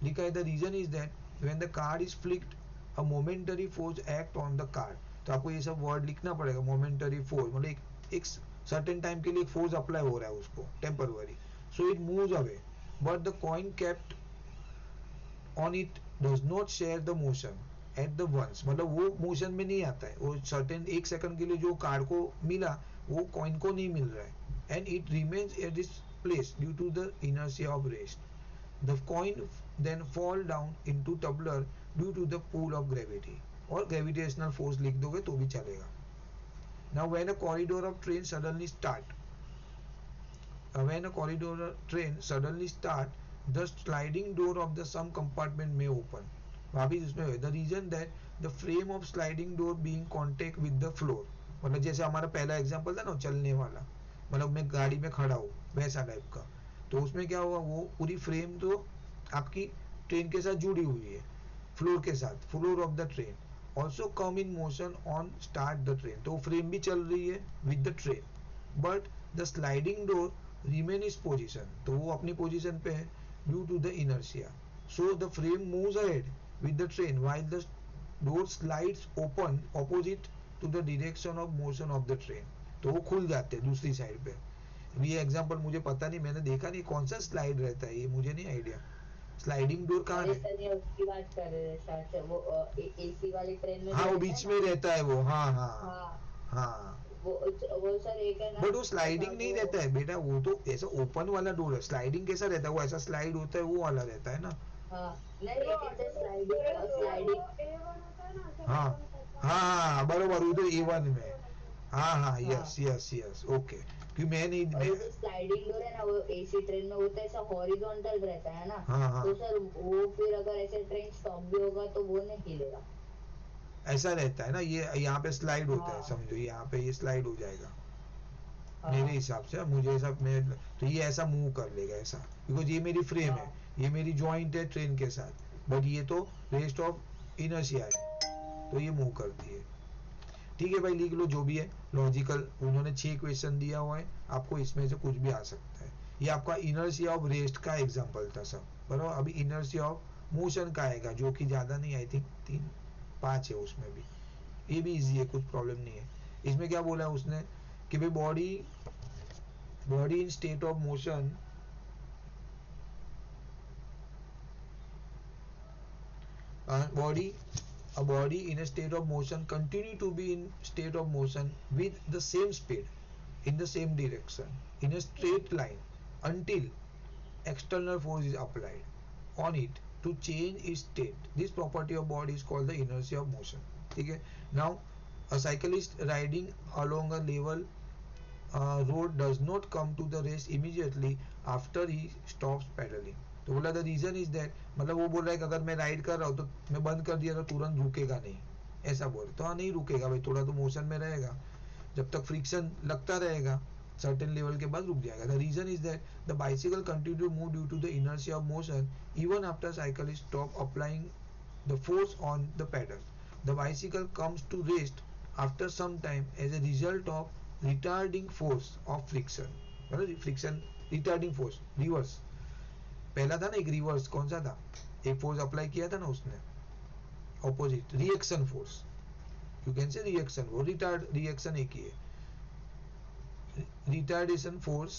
लिखा है the reason is that when the card is flicked a momentary force act on the card. तो आपको ये सब word लिखना पड़ेगा। Momentary force मतलब एक सर्टेन टाइम के लिए फोर्स अप्लाई हो रहा है उसको, temporary, so it moves away but the coin kept on it does not share the motion at the ones, मतलब वो मोशन में नहीं आता है, वो सर्टेन एक सेकंड के लिए जो कार्ड को मिला वो कॉइन को नहीं मिल रहा है, and it remains at this place due to the inertia of rest. The coin then fall down into tumbler due to the pull of gravity, और ग्रेविटेशनल फोर्स लिख दोगे तो भी चलेगा। Now when a corridor of train suddenly start, when a corridor train suddenly start, the sliding door of the some compartment may open, वापिस इसमें the reason that the frame of sliding door being contact with the floor, मतलब जैसे हमारा पहला example था ना चलने वाला, मतलब मैं गाड़ी में खड़ा हूँ वैसा टाइप का, तो उसमें क्या हुआ, वो पूरी फ्रेम तो आपकी ट्रेन के साथ जुड़ी हुई है, फ्लोर के साथ, floor of the train also come in motion on start the train, तो फ्रेम भी चल रही है with the train, but the sliding door remain इस पोजीशन, तो वो अपनी पोजीशन पे है due to the inertia, so the frame moves ahead with the train while the door slides open opposite to the direction of motion of the train, तो वो खुल जाते हैं दूसरी साइड पे। ये एग्जांपल मुझे पता नहीं, मैंने देखा नहीं कौन सा स्लाइड रहता है, ये मुझे नहीं आइडिया। स्लाइडिंग डोर कहाँ अरे है? सर ये उसकी बात कर रहे हैं शायद से, वो एसी वाली ट्रेन में हाँ जो वो रहता बीच है में ना। रहता है वो, हाँ हाँ हाँ, हाँ। वो सर एक है ना बट वो ऐसा स्लाइडिंग नहीं वो। रहता है बेटा, वो तो ऐसा ओपन वाला डोर है। स्लाइडिंग कैसा रहता है, वो ऐसा स्लाइड होता है, वो वाला रहता है ना। हाँ नहीं, देखो लेकिन सर देखो स्लाइडिंग देखो स्लाइडिंग A1 होता है ना, जब हाँ A1 करता है हाँ बरोबर, उधर A1 में, A1 होता है। हाँ हाँ, हाँ, यस यस यस, ओके। क्योंकि मैं नहीं और मैं, वो जो स्लाइडिंग डोर है ना वो एसी ट्रेन में होता है, ऐसा हॉरिजॉन्टल रहता है ना। हाँ हाँ तो सर वो फिर अगर ऐसे ट्रेन स्टॉप भी होगा तो वो नहीं हिलेगा। ऐसा रहता है ना, ये यहाँ पे स्लाइड होता है, हाँ समझो यहाँ पे ये स्लाइड हो जाएगा मेरे हाँ हिसाब से, मुझे ऐसा मैं, तो ये ऐसा मूव कर लेगा ऐसा, बिकॉज ये मेरी फ्रेम है, हाँ ये मेरी जॉइंट है ट्रेन के साथ, बट ये तो रेस्ट ऑफ इनर्शिया है, तो ये मूव करती है। ठीक है भाई, लिख लो जो भी है लॉजिकल, उन्होंने 6 क्वेश्चन दिया हुआ है, आपको इसमें से कुछ भी आ सकता है। ये आपका इनर्शिया ऑफ रेस्ट का एग्जांपल था सब, बराबर। अभी इनर्शिया ऑफ मोशन का आएगा, जो कि ज्यादा नहीं, आई थिंक 3-5 है उसमें भी, ये भी इजी है, कुछ प्रॉब्लम नहीं है। इसमें क्या बोला है उसने कि भाई body in state of motion, body a body in a state of motion continue to be in state of motion with the same speed in the same direction in a straight line until external force is applied on it to change its state. This property of body is called the inertia of motion. ठीक है। Now a cyclist riding along a level road does not come to the rest immediately after he stops pedaling. तो बोला the reason is that, मतलब वो बोल रहा है कि अगर मैं राइड कर रहा हूँ तो मैं बंद कर दिया तो तुरंत रुकेगा नहीं, ऐसा बोल रहे तो हाँ नहीं रुकेगा भाई, थोड़ा तो मोशन में रहेगा, जब तक फ्रिक्शन लगता रहेगा सर्टेन लेवल के बाद रुक जाएगा. The reason is that the bicycle continue to move due to the inertia of motion even after cyclist stop applying the force on the pedal. The bicycle comes to rest after some time as a result of retarding force of friction. Friction retarding force reverse. पहला था ना एक reverse, कौन सा था, एक force apply किया था ना उसने, opposite reaction force, you can से रिएक्शन, वो रिटार्ड रिएक्शन एक ही है. retardation force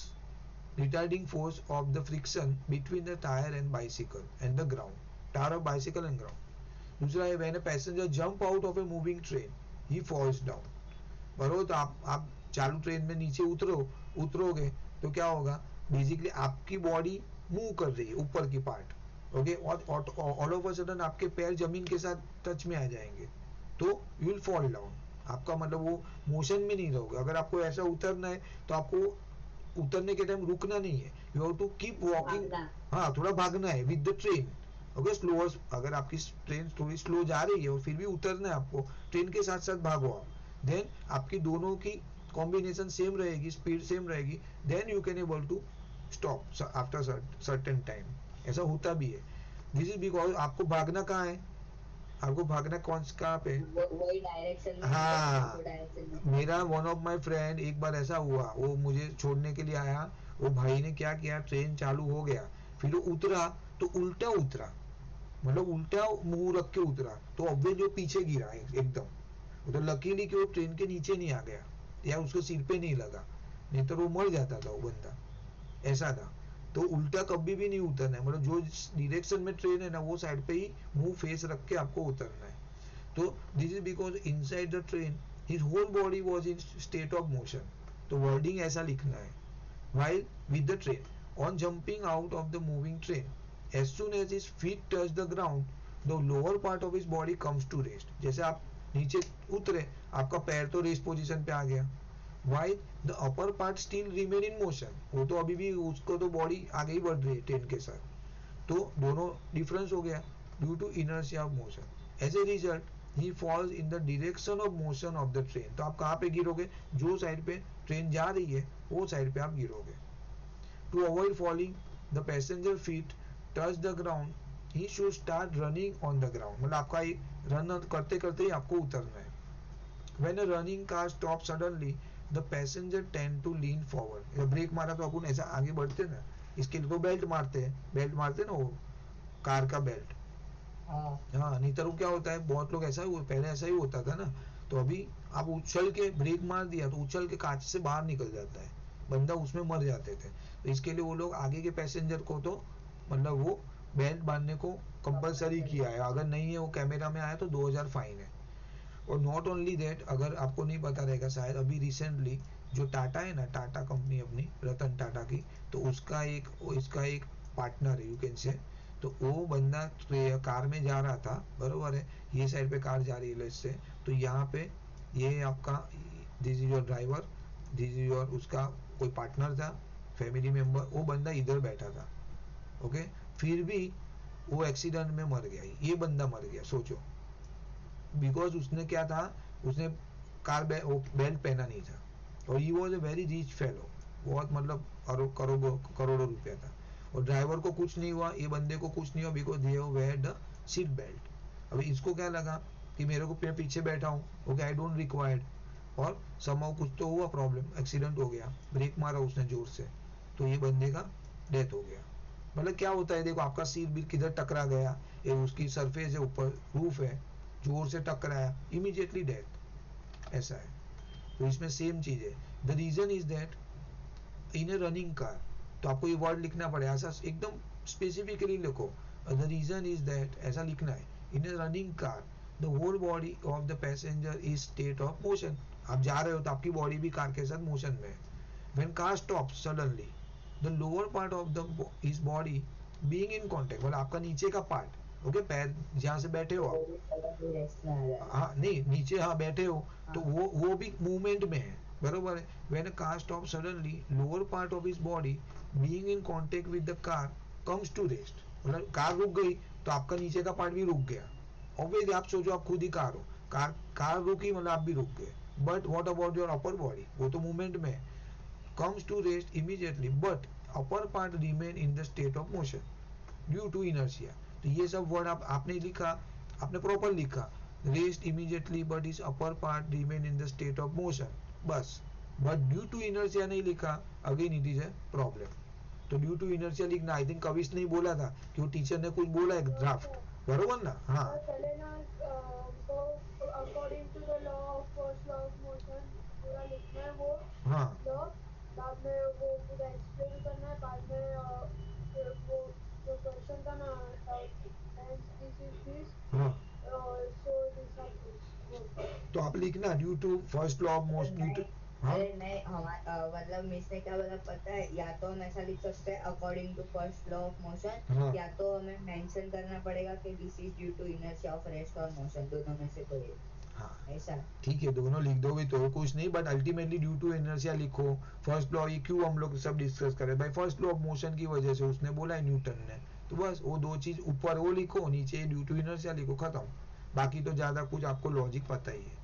retarding force of the friction between the tire and bicycle and the ground, tire of bicycle and ground. दूसरा है when a passenger jump out of a moving train he falls down. बरोबर, तो आप चालू train में नीचे उतरोगे तो क्या होगा, बेसिकली आपकी बॉडी मूव कर रही है ऊपर की पार्ट, ओके, और ऑल ऑफ अ सडन आपके पैर जमीन के साथ टच में आ जाएंगे तो यू विल फॉल डाउन. आपका मतलब वो मोशन में नहीं रहोगे. अगर आपको ऐसा उतरना है तो आपको उतरने के टाइम रुकना नहीं है, you have to keep walking. हाँ, थोड़ा भागना है with the train, okay, slower. अगर आपकी ट्रेन थोड़ी स्लो जा रही है और फिर भी उतरना है आपको, ट्रेन के साथ साथ भागो आप, देन आपकी दोनों की कॉम्बिनेशन सेम रहेगी, स्पीड सेम रहेगी, then you can able to stop after certain time. ऐसा होता भी है. दिस इज बिकॉज आपको भागना कहाँ है, आपको भागना कहाँ पे, वही डायरेक्शन में. हाँ, मेरा वन ऑफ माय फ्रेंड एक बार ऐसा हुआ, वो मुझे छोड़ने के लिए आया, वो भाई ने क्या किया, ट्रेन चालू हो गया, फिर वो उतरा तो उल्टा उतरा, मतलब उल्टा मुंह रख के उतरा, तो ऑब्वियस जो पीछे गिरा एकदम. तो लकीली कि वो ट्रेन के नीचे नहीं आ गया या उसको सिर पे नहीं लगा, नहीं तो वो मर जाता था वो बंदा. ऐसा था. तो उल्टा कभी भी नहीं उतरना है, मतलब जो डायरेक्शन में ट्रेन है ना वो साइड पे ही मुंह फेस रख के आपको उतरना है. तो this is because inside the train his whole body was in state of motion. तो वर्डिंग ऐसा लिखना है, while with the train on jumping out of the moving train as soon as his feet touch the ground the lower part of his body comes to rest. जैसे आप नीचे उतरे आपका पैर तो रेस्ट पोजीशन पे आ गया, while the upper part still remain in motion. वो तो अभी भी उसको तो बॉडी आगे ही बढ़ रही है ट्रेन के साथ, तो दोनों डिफरेंस हो गया due to inertia of motion. As a result he falls in the direction of motion of the train. तो आप कहाँ पे गिरोगे, जो साइड पे ट्रेन जा रही है वो साइड पे आप गिरोगे. To avoid falling, the passenger feet touch the ground. He should start running on the ground. मतलब आपका रन करते करते ही आपको उतरना है. When a running car stops suddenly, the passenger tend to lean forward. Brake मारा तो अपन ऐसा आगे बढ़ते ना, इसके लिए तो बेल्ट मारते हैं ना, वो कार का बेल्ट. हाँ, नहीं तो क्या होता है, बहुत लोग ऐसा ही, पहले ऐसा ही होता था ना, तो अभी आप उछल के ब्रेक मार दिया तो उछल के कांच से बाहर निकल जाता है बंदा, उसमें मर जाते थे. तो इसके लिए वो लोग आगे के पैसेंजर को तो मतलब वो बेल्ट बांधने को कंपलसरी किया है. अगर नहीं है वो कैमरा में आया तो 2000 फाइन है. और नॉट ओनली दैट, अगर आपको नहीं पता रहेगा शायद, अभी रिसेंटली जो टाटा है ना, टाटा कंपनी अपनी रतन टाटा की, तो इसका एक पार्टनर है यू कैन से. तो वो बंदा कार में जा रहा था, बरोबर है, ये साइड पे कार जा रही है इससे, तो यहाँ पे ये आपका this is your driver, this is your, उसका कोई पार्टनर था, फैमिली मेंबर, वो बंदा इधर बैठा था, ओके, फिर भी वो एक्सीडेंट में मर गया. ये बंदा मर गया, सोचो, बिकॉज उसने क्या था, उसने बेल्ट पहना नहीं था, और he was a very rich fellow, बहुत मतलब करोड़ों रुपया था, और ड्राइवर को कुछ नहीं हुआ, ये बंदे को कुछ नहीं हुआ because they wear the seat belt. अभी इसको क्या लगा कि मेरे को पीछे बैठा हूँ, ओके, आई डोंट रिक्वायर्ड, और समहाउ कुछ तो हुआ प्रॉब्लम, एक्सीडेंट हो गया, ब्रेक मारा उसने जोर से, तो ये बंदे का डेथ हो गया. मतलब क्या होता है, देखो आपका सीट भी किधर टकरा गया, ये उसकी सरफेस है, ऊपर रूफ है, जोर से टकराया, इमीडिएटली डेथ. ऐसा है. तो इसमें सेम चीज है. The reason is that in a running car, तो आपको ये वर्ड लिखना पड़ेगा, ऐसा एकदम स्पेसिफिकली लिखो. द रीजन इज दैट, ऐसा लिखना है, in a running car the whole body of the passenger is state of motion. आप जा रहे हो तो आपकी बॉडी भी कार के साथ मोशन में है. When car stops suddenly the lower part of the his body being in contact, मतलब आपका नीचे का पार्ट, ओके, पैर जहाँ से बैठे हो आप, हाँ नहीं नीचे, हाँ बैठे हो, तो वो भी मूवमेंट में है, बरोबर है. When a car stop suddenly lower part of his body being in contact with the car comes to rest. मतलब कार रुक गई तो आपका नीचे का पार्ट भी रुक गया. ऑब्वियसली आप सोचो, आप खुद ही कार हो, कार रुकी मतलब आप भी रुक गए. But what about your upper body, वो तो मूवमेंट में है. comes to rest immediately but upper part remain in the state of motion due to inertia. तो ये सब वर्ड आपने लिखा, आपने प्रॉपर लिखा, rest immediately but is upper part remain in the state of motion, बस. बट ड्यू टू इनर्शिया नहीं लिखा, again it is a problem. तो ड्यू टू इनर्शिया लिखना, आई थिंक कविश ने बोला था कि वो टीचर ने कुछ बोला है ड्राफ्ट, बरोबर ना? हाँ पहले ना according to the law of first law of motion पूरा लिखना है वो हाँ लॉ, बाद में वो पूरा एक्सप्लेन करना है, बाद में फिर वो जो क्वेश्चन था ना एंड दिस इज दिस हाँ. So this are this. तो आप लिखना due to first law of motion. हाँ अरे नहीं, हमारा मतलब मिस ने क्या बोला पता है, या तो हम ऐसा लिख सकते हैं according to first law of motion, हाँ. या तो हमें मेंशन करना पड़ेगा कि this is due to inertia of rest और मोशन, दोनों में से कोई एक. हाँ ऐसा ठीक है, दोनों लिख दोगे तो कुछ नहीं, but ultimately due to inertia लिखो. फर्स्ट लॉ ये क्यों हम लोग सब डिस्कस करें भाई, फर्स्ट लॉ ऑफ मोशन की वजह से उसने बोला है न्यूटन ने, तो बस वो दो चीज ऊपर वो लिखो, नीचे ड्यू टू इनर्शिया लिखो, खत्म. बाकी तो ज्यादा कुछ आपको लॉजिक पता ही है.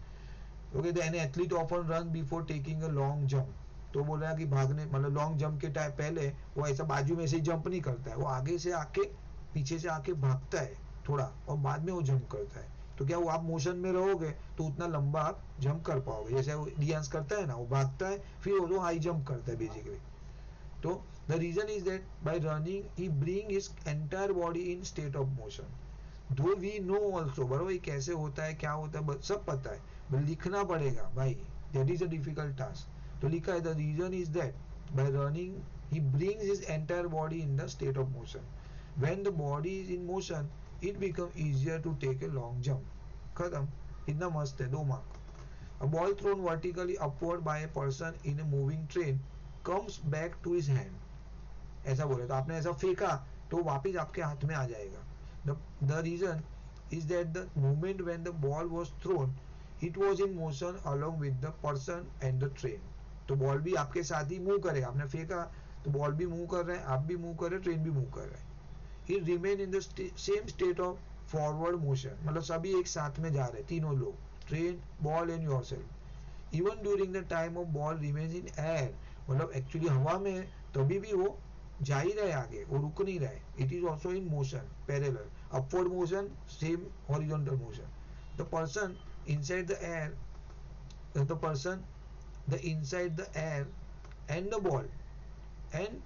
Okay, an athlete often run before taking a long jump. तो बोल रहा है कि भागने मतलब लॉन्ग जंप के टाइम पहले वो ऐसा बाजू में से जंप नहीं करता है, वो आगे से आके पीछे से आके भागता है थोड़ा और बाद में वो जंप करता है. तो क्या वो आप मोशन में रहोगे तो उतना लंबा आप जंप कर पाओगे, जैसे वो रियांस करता है ना, वो भागता है फिर वो हाई जंप करता है बेसिकली. तो the reason is that by running he bring his entire body in state of motion. Though we know also, बराबर, ये कैसे होता है क्या होता है सब पता है, लिखना पड़ेगा भाई, that is a difficult task. तो लिखा है the reason is that by running he brings his entire body in the state of motion. When the body is in motion it become easier to take a long jump. खत्म. इतना मस्त है, 2 mark. A ball thrown vertically upward by a person in a moving train comes back to his hand. ऐसा बोले तो आपने ऐसा फेंका तो वापिस आपके हाथ में आ जाएगा. The reason is that the moment when the ball was thrown it was in motion along with the person and the train. तो बॉल भी आपके साथ ही मूव करेगा, आपने फेंका तो बॉल भी मूव कर रहा है, आप भी मूव कर रहे हैं, ट्रेन भी मूव कर रहा है. He remain in the same state of forward motion. मतलब सभी एक साथ में जा रहे हैं, तीनों लोग, train, ball and yourself. Even during the time of ball remains in air. मतलब एक्चुअली हवा में है तभी भी वो जा ही रहे आगे, वो रुक नहीं रहे. It is also in motion, parallel. Upward motion, same horizontal motion. The person inside the air, the person, the inside the air and the ball and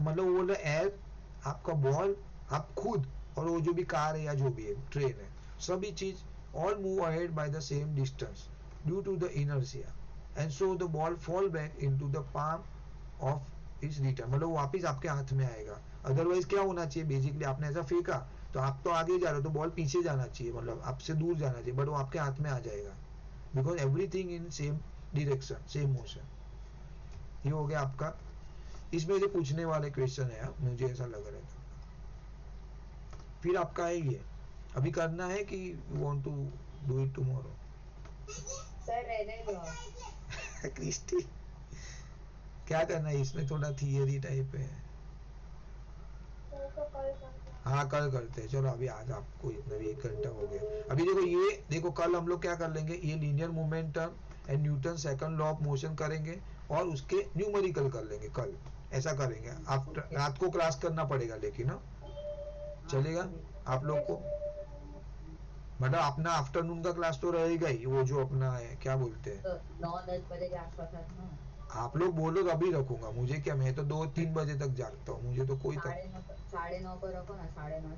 मतलब वो बोल रहे एयर, आपका बॉल, आप खुद और वो जो भी कार है या जो भी है ट्रेन है, सभी चीज all move ahead by the same distance due to the inertia and so the ball fall back into the palm of its return. मतलब वापस आपके हाथ में आएगा. अदरवाइज क्या होना चाहिए, बेसिकली आपने ऐसा फेंका तो आप तो आगे जा रहे हो तो बॉल पीछे जाना चाहिए, मतलब आपसे दूर जाना चाहिए, बट वो आपके हाथ में आ जाएगा because everything in same direction, same motion. ये हो गया आपका. इसमें से पूछने वाले क्वेश्चन है, मुझे ऐसा लग रहा है. फिर आपका है ये अभी करना है कि you want to do it tomorrow? Sir रहने दो. क्रिस्टी क्या करना है इसमें, थोड़ा थियरी टाइप है. तो कल करते हैं. हाँ कल करते हैं, चलो अभी आज आपको इतना भी 1 घंटा हो गया. अभी देखो ये देखो, कल हम लोग क्या कर लेंगे, ये linear momentum and Newton second law of motion करेंगे और उसके न्यूमेरिकल कर लेंगे कल, ऐसा करेंगे. आफ्टर रात को क्लास करना पड़ेगा लेकिन ना चलेगा आप लोग को, मतलब अपना आफ्टरनून का क्लास तो रहेगा ही, वो जो अपना है क्या बोलते हैं, तो 9-10 बजे के आसपास रखना. आप लोग बोलो तो अभी रखूंगा, मुझे क्या, मैं तो 2-3 बजे तक जागता हूँ, मुझे तो कोई 9:30 को रखो ना, 9:30